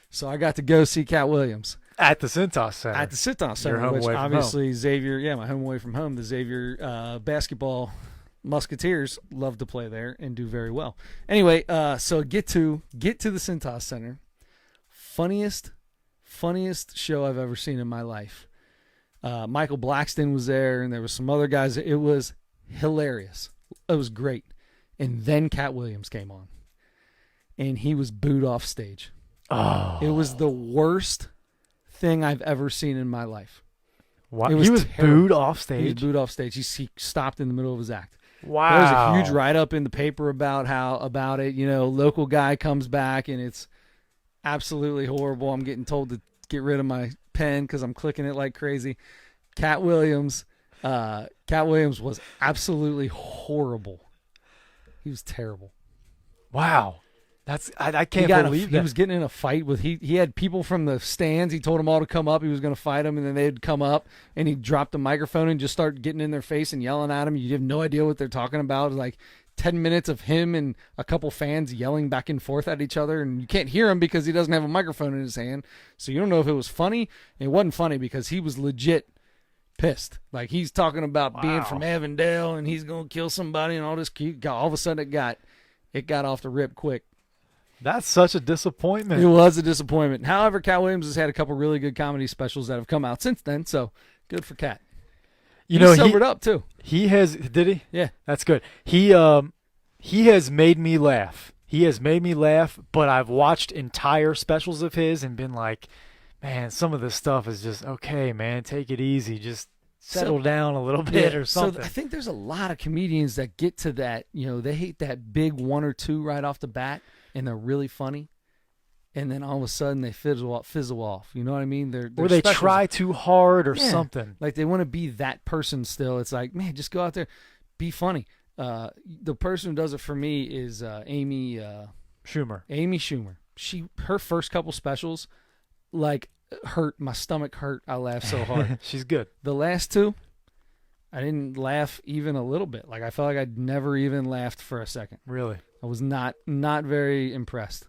Speaker 1: So I got to go see Cat Williams.
Speaker 2: At the Cintas Center.
Speaker 1: At the Cintas Center, which obviously Xavier, my home away from home, the Xavier basketball Musketeers love to play there and do very well. Anyway, so get to the Cintas Center. Funniest show I've ever seen in my life. Michael Blackston was there, and there was some other guys. It was hilarious. It was great. And then Cat Williams came on, and he was booed off stage.
Speaker 2: Oh.
Speaker 1: It was the worst thing I've ever seen in my life.
Speaker 2: Wow. He was booed off stage?
Speaker 1: He was booed off stage. He stopped in the middle of his act.
Speaker 2: Wow.
Speaker 1: There was a huge write-up in the paper about it. Local guy comes back, and it's absolutely horrible. I'm getting told to get rid of my pen because I'm clicking it like crazy. Cat Williams was absolutely horrible. He was terrible.
Speaker 2: Wow. I can't believe that.
Speaker 1: He was getting in a fight with he had people from the stands. He told them all to come up. He was going to fight them, and then they'd come up, and he'd drop the microphone and just start getting in their face and yelling at them. You have no idea what they're talking about. Like, 10 minutes of him and a couple fans yelling back and forth at each other, and you can't hear him because he doesn't have a microphone in his hand. So you don't know if it was funny. It wasn't funny because he was legit pissed. Like, he's talking about being from Avondale and he's going to kill somebody and all this cute. All of a sudden it got off the rip quick.
Speaker 2: That's such a disappointment.
Speaker 1: It was a disappointment. However, Cat Williams has had a couple really good comedy specials that have come out since then, so good for Cat. He sobered up too.
Speaker 2: He has. Did he?
Speaker 1: Yeah,
Speaker 2: that's good. He has made me laugh. He has made me laugh. But I've watched entire specials of his and been like, man, some of this stuff is just okay, man. Take it easy. Just settle down a little bit or something.
Speaker 1: So I think there's a lot of comedians that get to that. They hate that big one or two right off the bat, and they're really funny. And then all of a sudden they fizzle off. You know what I mean?
Speaker 2: Or they try too hard or something.
Speaker 1: Like they want to be that person still. It's like, man, just go out there, be funny. The person who does it for me is Amy
Speaker 2: Schumer.
Speaker 1: Amy Schumer. Her first couple specials, like, hurt. My stomach hurt. I laughed so hard.
Speaker 2: She's good.
Speaker 1: The last two, I didn't laugh even a little bit. Like, I felt like I'd never even laughed for a second.
Speaker 2: Really?
Speaker 1: I was not very impressed.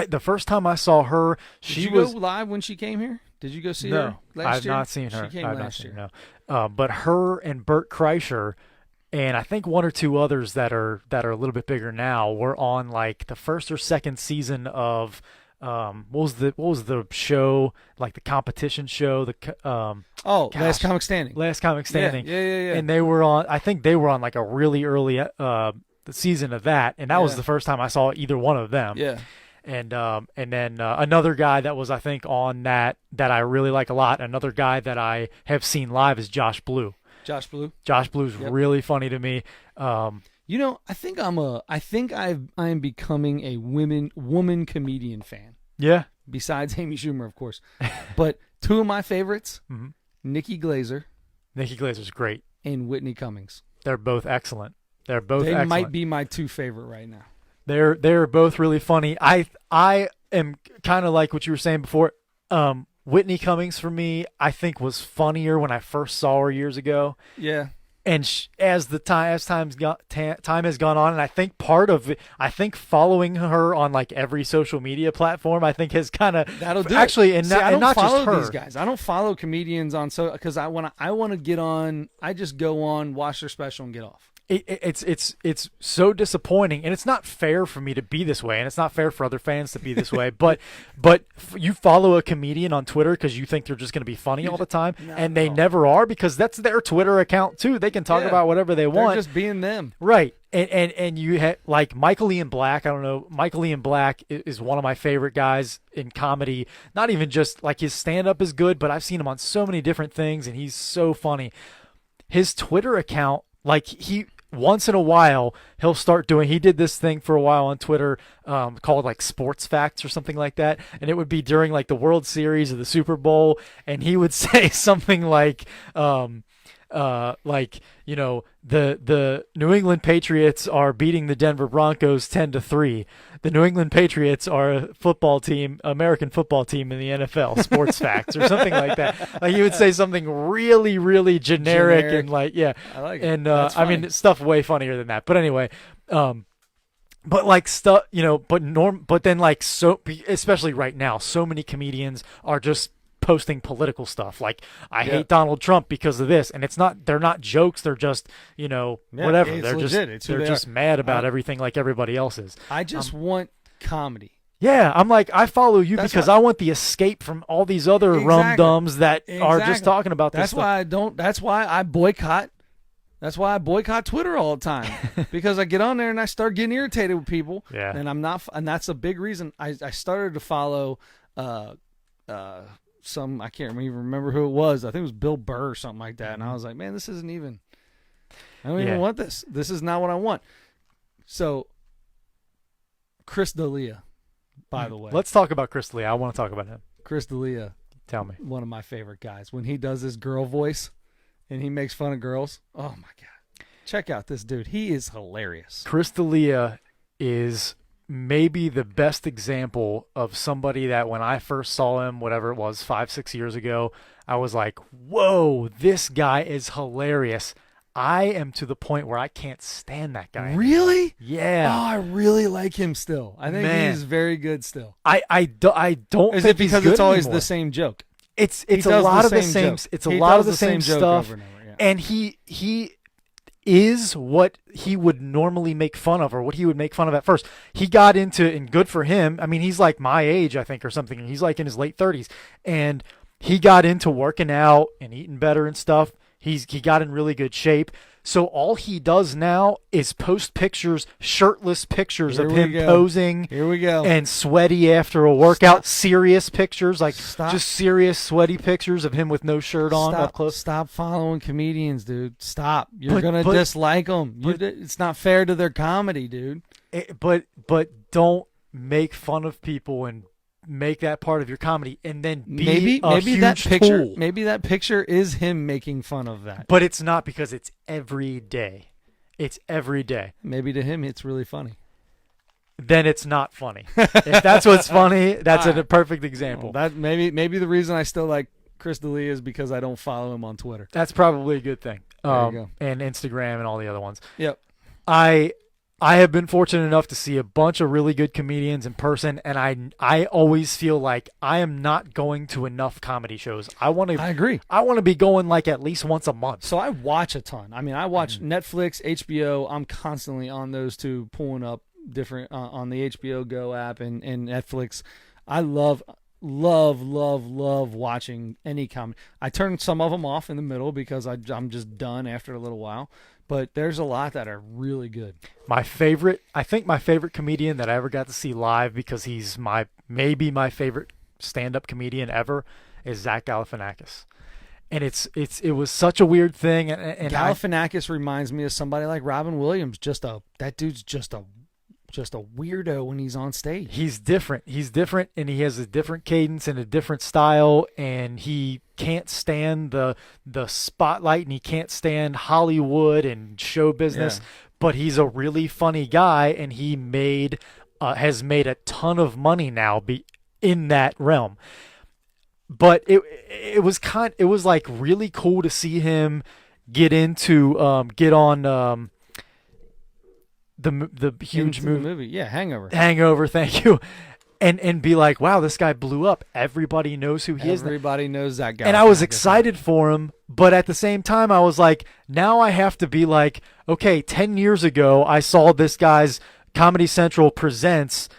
Speaker 2: The first time I saw her,
Speaker 1: Did you go live when she came here? Did you go see her last year?
Speaker 2: I've not seen her.
Speaker 1: She came last year.
Speaker 2: No. But her and Bert Kreischer, and I think one or two others that are a little bit bigger now, were on like the first or second season of what was the show, like the competition show,
Speaker 1: Last Comic Standing.
Speaker 2: Last Comic Standing.
Speaker 1: Yeah.
Speaker 2: And I think they were on like a really early the season of that, and that was the first time I saw either one of them.
Speaker 1: Yeah.
Speaker 2: And then another guy that was, I think, on that I really like a lot. Another guy that I have seen live is Josh Blue.
Speaker 1: Josh Blue's
Speaker 2: really funny to me.
Speaker 1: I think I am becoming a woman comedian fan.
Speaker 2: Yeah.
Speaker 1: Besides Amy Schumer, of course. But two of my favorites,
Speaker 2: mm-hmm.
Speaker 1: Nikki Glaser.
Speaker 2: Nikki Glaser's great.
Speaker 1: And Whitney Cummings.
Speaker 2: They're both excellent. They
Speaker 1: might be my two favorite right now.
Speaker 2: They're both really funny. I am kind of like what you were saying before. Whitney Cummings for me, I think, was funnier when I first saw her years ago.
Speaker 1: Yeah.
Speaker 2: And as time has gone on, and I think part of it, I think following her on like every social media platform, I think has kind of
Speaker 1: that'll do
Speaker 2: actually.
Speaker 1: And
Speaker 2: not
Speaker 1: follow
Speaker 2: just her.
Speaker 1: These guys. I don't follow comedians on because I want to get on. I just go on, watch their special, and get off.
Speaker 2: It's so disappointing, and it's not fair for me to be this way, and it's not fair for other fans to be this way. But you follow a comedian on Twitter because you think they're just going to be funny all the time, and they never are, because that's their Twitter account too. They can talk about whatever they want.
Speaker 1: They're just being them,
Speaker 2: right? And you have like Michael Ian Black. I don't know. Michael Ian Black is one of my favorite guys in comedy. Not even just like his stand-up is good, but I've seen him on so many different things, and he's so funny. His Twitter account, like once in a while, he'll start doing. He did this thing for a while on Twitter called like Sports Facts or something like that, and it would be during like the World Series or the Super Bowl, and he would say something like, the New England Patriots are beating the Denver Broncos 10-3. The New England Patriots are a football team, American football team in the NFL. Sports Facts or something like that. Like he would say something really, really generic. And like, yeah.
Speaker 1: I like it.
Speaker 2: And I mean, stuff way funnier than that. But anyway, but like stuff, but then like especially right now, so many comedians are just posting political stuff like I hate Donald Trump because of this, and they're not jokes, they're just whatever, they're legit. They're just mad about everything like everybody else is.
Speaker 1: I just want comedy.
Speaker 2: I'm like, I follow you because I want the escape from all these other rum-dums that are just talking about this stuff.
Speaker 1: That's why I boycott Twitter all the time, because I get on there and I start getting irritated with people.
Speaker 2: Yeah.
Speaker 1: And that's a big reason I started to follow I can't even remember who it was. I think it was Bill Burr or something like that. And I was like, man, I don't even want this. This is not what I want. So, Chris D'Elia, by the way.
Speaker 2: Let's talk about Chris D'Elia. I want to talk about him.
Speaker 1: Chris D'Elia.
Speaker 2: Tell me.
Speaker 1: One of my favorite guys. When he does his girl voice and he makes fun of girls. Oh, my God. Check out this dude. He is hilarious.
Speaker 2: Chris D'Elia is maybe the best example of somebody that when I first saw him, whatever it was, 5-6 years ago, I was like, whoa, this guy is hilarious. I am to the point where I can't stand that guy.
Speaker 1: Really?
Speaker 2: Yeah.
Speaker 1: Oh, I really like him still. I think he's very good still.
Speaker 2: I don't
Speaker 1: Is
Speaker 2: think
Speaker 1: it because
Speaker 2: he's good
Speaker 1: it's always
Speaker 2: anymore.
Speaker 1: the same joke?
Speaker 2: It's
Speaker 1: He
Speaker 2: a
Speaker 1: does
Speaker 2: lot
Speaker 1: the
Speaker 2: of the
Speaker 1: same
Speaker 2: same.
Speaker 1: joke.
Speaker 2: It's a
Speaker 1: He
Speaker 2: lot
Speaker 1: does
Speaker 2: of the same
Speaker 1: joke
Speaker 2: stuff,
Speaker 1: over and over, yeah.
Speaker 2: and he is what he would normally make fun of, or what he would make fun of at first. He got into, and good for him. I mean, he's like my age, I think, or something. He's like in his late 30s, and he got into working out and eating better and stuff. He got in really good shape. So all he does now is post pictures, shirtless pictures of him posing.
Speaker 1: Here we go.
Speaker 2: And sweaty after a workout. Serious pictures, like just serious sweaty pictures of him with no shirt on up close.
Speaker 1: Stop following comedians, dude. Stop. You're going to dislike them. It's not fair to their comedy, dude.
Speaker 2: But don't make fun of people and make that part of your comedy, and then be a huge tool.
Speaker 1: Maybe that picture is him making fun of that.
Speaker 2: But it's not, because it's every day. It's every day.
Speaker 1: Maybe to him it's really funny.
Speaker 2: Then it's not funny. If that's what's funny, that's a perfect example.
Speaker 1: Well, that maybe the reason I still like Chris D'Elia is because I don't follow him on Twitter.
Speaker 2: That's probably a good thing.
Speaker 1: There you go.
Speaker 2: And Instagram and all the other ones.
Speaker 1: Yep.
Speaker 2: I have been fortunate enough to see a bunch of really good comedians in person, and I always feel like I am not going to enough comedy shows. I agree. I want to be going like at least once a month.
Speaker 1: So I watch a ton. I mean, I watch Netflix, HBO. I'm constantly on those two, pulling up different on the HBO Go app and Netflix. I love watching any comedy. I turn some of them off in the middle because I'm just done after a little while. But there's a lot that are really good.
Speaker 2: I think my favorite comedian that I ever got to see live, because he's maybe my favorite stand-up comedian ever, is Zach Galifianakis. And it was such a weird thing. And
Speaker 1: Galifianakis reminds me of somebody like Robin Williams. That dude's just a weirdo when he's on stage.
Speaker 2: He's different, and he has a different cadence and a different style, and he can't stand the spotlight, and he can't stand Hollywood and show business, but he's a really funny guy, and he has made a ton of money now in that realm. But it was like really cool to see him get on the huge movie.
Speaker 1: Yeah,
Speaker 2: Hangover, thank you. And be like, wow, this guy blew up. Everybody knows who he is.
Speaker 1: Everybody knows that guy.
Speaker 2: And I was excited for him, but at the same time, I was like, now I have to be like, okay, 10 years ago, I saw this guy's Comedy Central Presents,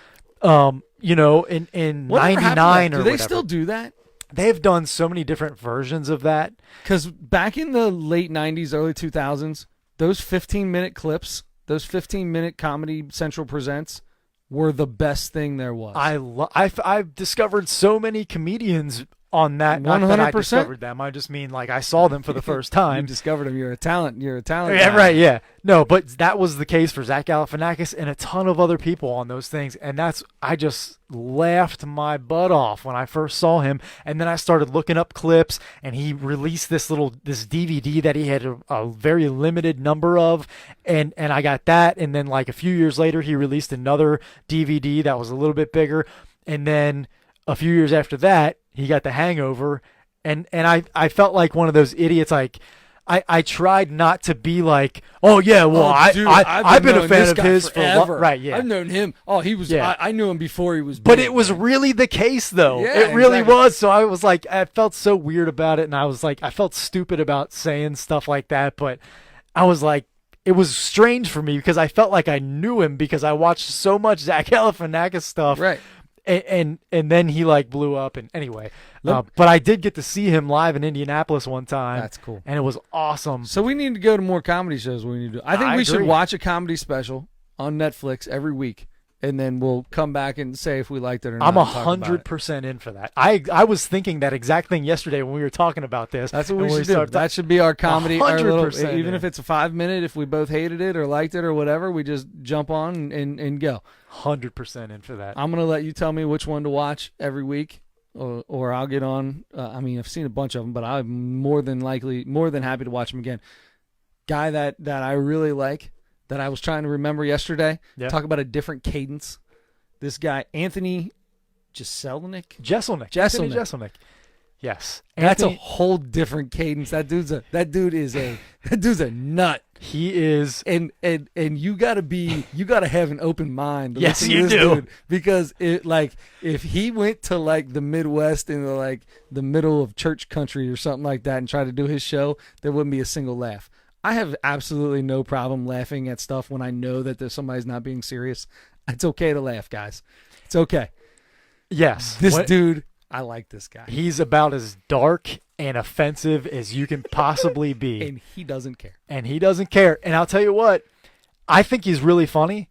Speaker 2: in 99 or
Speaker 1: Do they
Speaker 2: whatever.
Speaker 1: still do that?
Speaker 2: They've done so many different versions of that.
Speaker 1: Because back in the late 90s, early 2000s, those 15-minute clips, those 15-minute Comedy Central Presents were the best thing there was.
Speaker 2: I've discovered so many comedians on that. 100%. Not that I discovered them. I just mean like I saw them for the first time.
Speaker 1: You discovered them. You're a talent.
Speaker 2: Yeah,
Speaker 1: guy.
Speaker 2: right. Yeah. No, but that was the case for Zach Galifianakis and a ton of other people on those things. And I just laughed my butt off when I first saw him. And then I started looking up clips, and he released this DVD that he had a very limited number of. And I got that. And then like a few years later, he released another DVD that was a little bit bigger. And then a few years after that, he got The Hangover, and I felt like one of those idiots. Like I tried not to be like, oh yeah, well I've been a fan of his
Speaker 1: forever.
Speaker 2: Right? Yeah,
Speaker 1: I've known him. Oh, he was. Yeah. I knew him before he was.
Speaker 2: But it was really the case, though.
Speaker 1: Yeah,
Speaker 2: it really was. So I was like, I felt so weird about it, and I was like, I felt stupid about saying stuff like that. But I was like, it was strange for me because I felt like I knew him because I watched so much Zach Galifianakis stuff.
Speaker 1: Right.
Speaker 2: And then he like blew up, and anyway, but I did get to see him live in Indianapolis one time.
Speaker 1: That's cool,
Speaker 2: and it was awesome.
Speaker 1: So we need to go to more comedy shows. I think we should watch a comedy special on Netflix every week, and then we'll come back and say if we liked it or not.
Speaker 2: I'm 100% in for that. I was thinking that exact thing yesterday when we were talking about this.
Speaker 1: That's what we should do. That should be our comedy. Our little,
Speaker 2: 100%,
Speaker 1: even if it's a 5-minute, if we both hated it or liked it or whatever, we just jump on and go.
Speaker 2: 100% in for that.
Speaker 1: I'm going to let you tell me which one to watch every week, or I'll get on. I've seen a bunch of them, but I'm more than happy to watch them again. Guy that I really like, that I was trying to remember yesterday.
Speaker 2: Yeah.
Speaker 1: Talk about a different cadence. This guy, Anthony Jeselnik.
Speaker 2: Jeselnik. Yes.
Speaker 1: That's
Speaker 2: Anthony,
Speaker 1: a whole different cadence. That dude's a nut.
Speaker 2: he is.
Speaker 1: And you gotta have an open mind. To
Speaker 2: Yes,
Speaker 1: listen to
Speaker 2: you
Speaker 1: this
Speaker 2: do.
Speaker 1: dude, because if he went to like the Midwest into like the middle of church country or something like that and tried to do his show, there wouldn't be a single laugh. I have absolutely no problem laughing at stuff when I know that there's somebody's not being serious. It's okay to laugh, guys. It's okay.
Speaker 2: Yes.
Speaker 1: This dude, I like this guy.
Speaker 2: He's about as dark and offensive as you can possibly be.
Speaker 1: And he doesn't care.
Speaker 2: And he doesn't care. And I'll tell you what, I think he's really funny.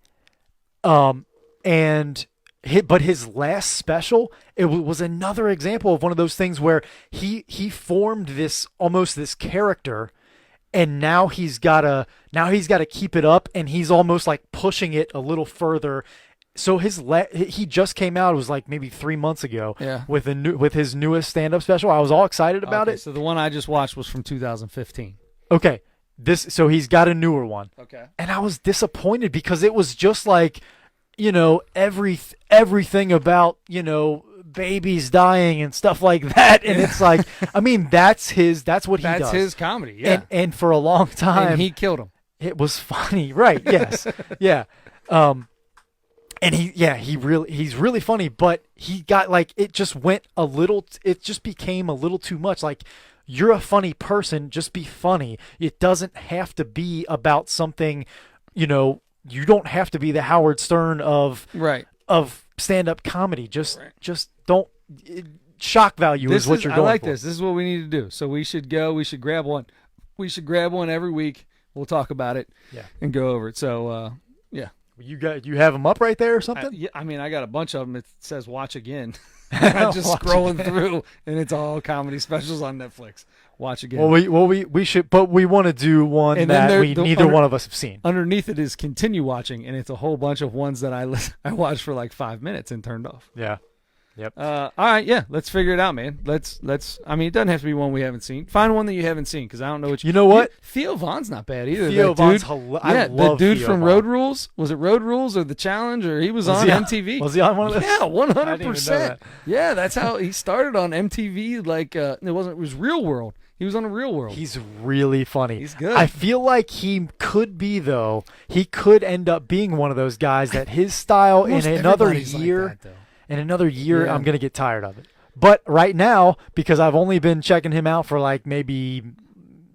Speaker 2: But his last special, it was another example of one of those things where he formed this character, and now he's gotta keep it up, and he's almost like pushing it a little further. So he just came out, it was like maybe 3 months ago,
Speaker 1: Yeah.
Speaker 2: with his newest stand-up special. I was all excited about it.
Speaker 1: So the one I just watched was from 2015.
Speaker 2: Okay, so he's got a newer one.
Speaker 1: Okay.
Speaker 2: And I was disappointed because it was just like, everything about, babies dying and stuff like that. And it's like, I mean, that's what he does.
Speaker 1: That's his comedy, yeah.
Speaker 2: And for a long time,
Speaker 1: And he killed him.
Speaker 2: it was funny, right? Yes, yeah. And he's really funny, but he got like, it just became a little too much. Like, you're a funny person, just be funny. It doesn't have to be about something, you don't have to be the Howard Stern of stand-up comedy. Just don't, shock value is what you're going for.
Speaker 1: I like this. This is what we need to do. So we should grab one. We should grab one every week. We'll talk about it and go over it. So, yeah.
Speaker 2: You have them up right there or something?
Speaker 1: I got a bunch of them. It says watch again. I'm just scrolling through, and it's all comedy specials on Netflix. Watch again.
Speaker 2: Well, we should, but we want to do one and that neither one of us have seen.
Speaker 1: Underneath it is continue watching, and it's a whole bunch of ones that I watched for like 5 minutes and turned off.
Speaker 2: Yeah. Yep.
Speaker 1: All right, yeah, let's figure it out, man. Let's. I mean, it doesn't have to be one we haven't seen. Find one that you haven't seen, because I don't know which.
Speaker 2: You know what?
Speaker 1: Theo Von's not bad either.
Speaker 2: Theo Von's
Speaker 1: I love the dude
Speaker 2: Theo
Speaker 1: from
Speaker 2: Von.
Speaker 1: Road Rules. Was it Road Rules or The Challenge, or he was on MTV?
Speaker 2: Was he on one of those?
Speaker 1: Yeah, 100%.
Speaker 2: That.
Speaker 1: Yeah, that's how he started on MTV. Like, it was Real World. He was on a Real World.
Speaker 2: He's really funny.
Speaker 1: He's good.
Speaker 2: I feel like he could end up being one of those guys that his style in another year.
Speaker 1: Like that,
Speaker 2: in another year, I'm going to get tired of it. But right now, because I've only been checking him out for like maybe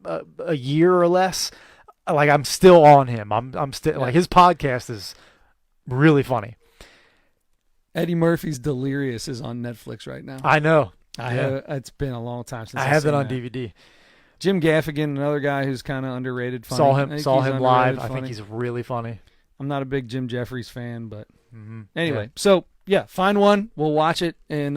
Speaker 2: a year or less, like I'm still on him. I'm still like, his podcast is really funny.
Speaker 1: Eddie Murphy's Delirious is on Netflix right now.
Speaker 2: I know.
Speaker 1: It's been a long time since
Speaker 2: I have that on DVD.
Speaker 1: Jim Gaffigan, another guy who's kind of underrated. Funny.
Speaker 2: Saw him live.
Speaker 1: Funny.
Speaker 2: I think he's really funny.
Speaker 1: I'm not a big Jim Jeffries fan, but anyway. So yeah, find one. We'll watch it, and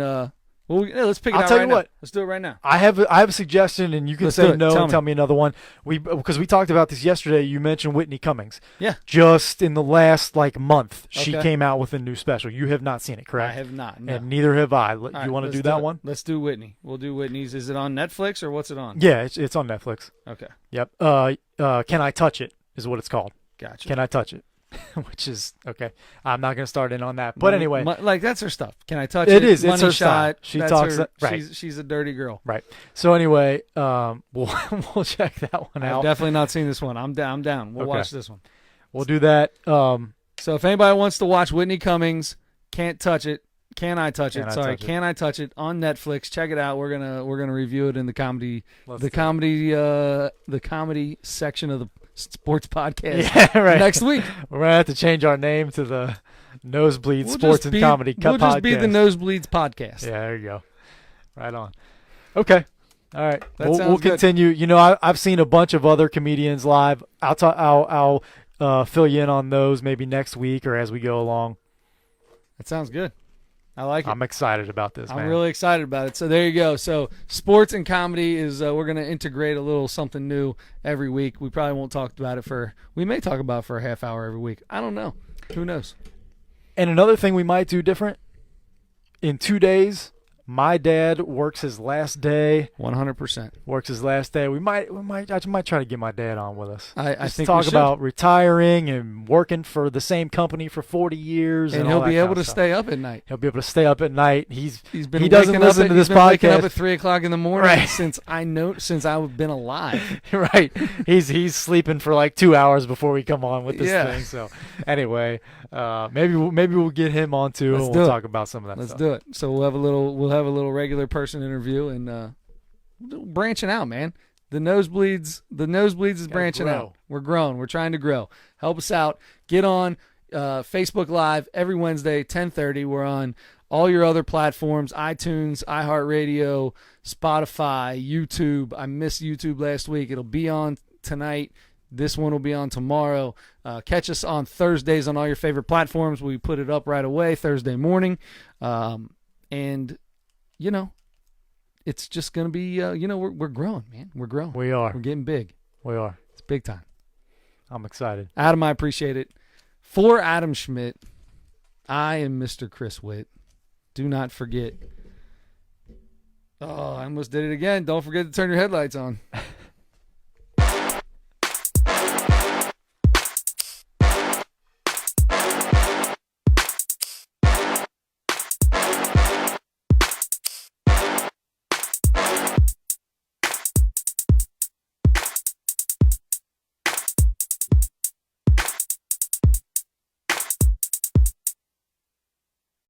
Speaker 1: let's pick it out.
Speaker 2: I'll tell
Speaker 1: right
Speaker 2: you
Speaker 1: now.
Speaker 2: what.
Speaker 1: Let's do it right now.
Speaker 2: I have a suggestion, and you can say no and tell me another one. Because we talked about this yesterday. You mentioned Whitney Cummings.
Speaker 1: Yeah.
Speaker 2: Just in the last month, she came out with a new special. You have not seen it, correct?
Speaker 1: I have not. No.
Speaker 2: And neither have I.
Speaker 1: All
Speaker 2: you want to do that one?
Speaker 1: Let's do Whitney. We'll do Whitney's. Is it on Netflix or what's it on?
Speaker 2: Yeah, it's on Netflix.
Speaker 1: Okay.
Speaker 2: Yep. Can I Touch It is what it's called.
Speaker 1: Gotcha.
Speaker 2: Can I Touch It? Which is okay. I'm not going to start in on that, but anyway,
Speaker 1: that's her stuff. Can I touch it?
Speaker 2: It is.
Speaker 1: Money
Speaker 2: it's her
Speaker 1: shot.
Speaker 2: style. She talks. Right.
Speaker 1: She's a dirty girl.
Speaker 2: Right. So anyway, we'll check that one out.
Speaker 1: I've definitely not seen this one. I'm down. We'll watch this one.
Speaker 2: We'll do that.
Speaker 1: So if anybody wants to watch Whitney Cummings, Can't Touch It. Can I Touch It? Can I Touch It on Netflix? Check it out. We're gonna review it in the comedy section of the sports podcast next week.
Speaker 2: We're gonna have to change our name to the Nosebleed Sports and Comedy Podcast.
Speaker 1: We'll just be the Nosebleeds Podcast.
Speaker 2: Yeah, there you go. Right on. Okay. All right.
Speaker 1: We'll
Speaker 2: continue. I've seen a bunch of other comedians live. I'll fill you in on those maybe next week or as we go along.
Speaker 1: That sounds good. I like it.
Speaker 2: I'm excited about this, man.
Speaker 1: I'm really excited about it. So there you go. So sports and comedy is we're going to integrate a little something new every week. We probably won't talk about it we may talk about it for a half hour every week. I don't know. Who knows?
Speaker 2: And another thing we might do different, in 2 days, My dad works his last day.
Speaker 1: 100%.
Speaker 2: Works his last day. I might try to get my dad on with us.
Speaker 1: I
Speaker 2: Just
Speaker 1: think
Speaker 2: talk
Speaker 1: we should.
Speaker 2: about retiring and working for the same company for 40 years,
Speaker 1: And
Speaker 2: all
Speaker 1: he'll
Speaker 2: that
Speaker 1: be
Speaker 2: kind
Speaker 1: able
Speaker 2: of
Speaker 1: to
Speaker 2: stuff.
Speaker 1: stay up at night.
Speaker 2: He'll be able to stay up at night.
Speaker 1: He's been
Speaker 2: he doesn't
Speaker 1: waking
Speaker 2: listen
Speaker 1: up
Speaker 2: to this
Speaker 1: he's been waking up
Speaker 2: podcast.
Speaker 1: at 3:00 in the morning
Speaker 2: Right.
Speaker 1: since I've been alive.
Speaker 2: Right. He's sleeping for like 2 hours before we come on with this
Speaker 1: Yeah.
Speaker 2: thing. So anyway, maybe we'll get him on too,
Speaker 1: Let's
Speaker 2: and
Speaker 1: do
Speaker 2: we'll
Speaker 1: it.
Speaker 2: talk about some of that
Speaker 1: Let's
Speaker 2: stuff.
Speaker 1: do it. So we'll have a little regular person interview and branching out, man. The nosebleeds is branching
Speaker 2: grow.
Speaker 1: out. We're growing. We're trying to grow. Help us out. Get on Facebook Live every Wednesday, 10:30. We're on all your other platforms: iTunes, iHeartRadio, Spotify, YouTube. I missed YouTube last week. It'll be on tonight. This one will be on tomorrow. Catch us on Thursdays on all your favorite platforms. We put it up right away Thursday morning. And, you know, it's just going to be, we're growing, man. We're growing.
Speaker 2: We are.
Speaker 1: We're getting big.
Speaker 2: We are.
Speaker 1: It's big time.
Speaker 2: I'm excited.
Speaker 1: Adam, I appreciate it. For Adam Schmidt, I am Mr. Chris Witt. Do not forget. Oh, I almost did it again. Don't forget to turn your headlights on.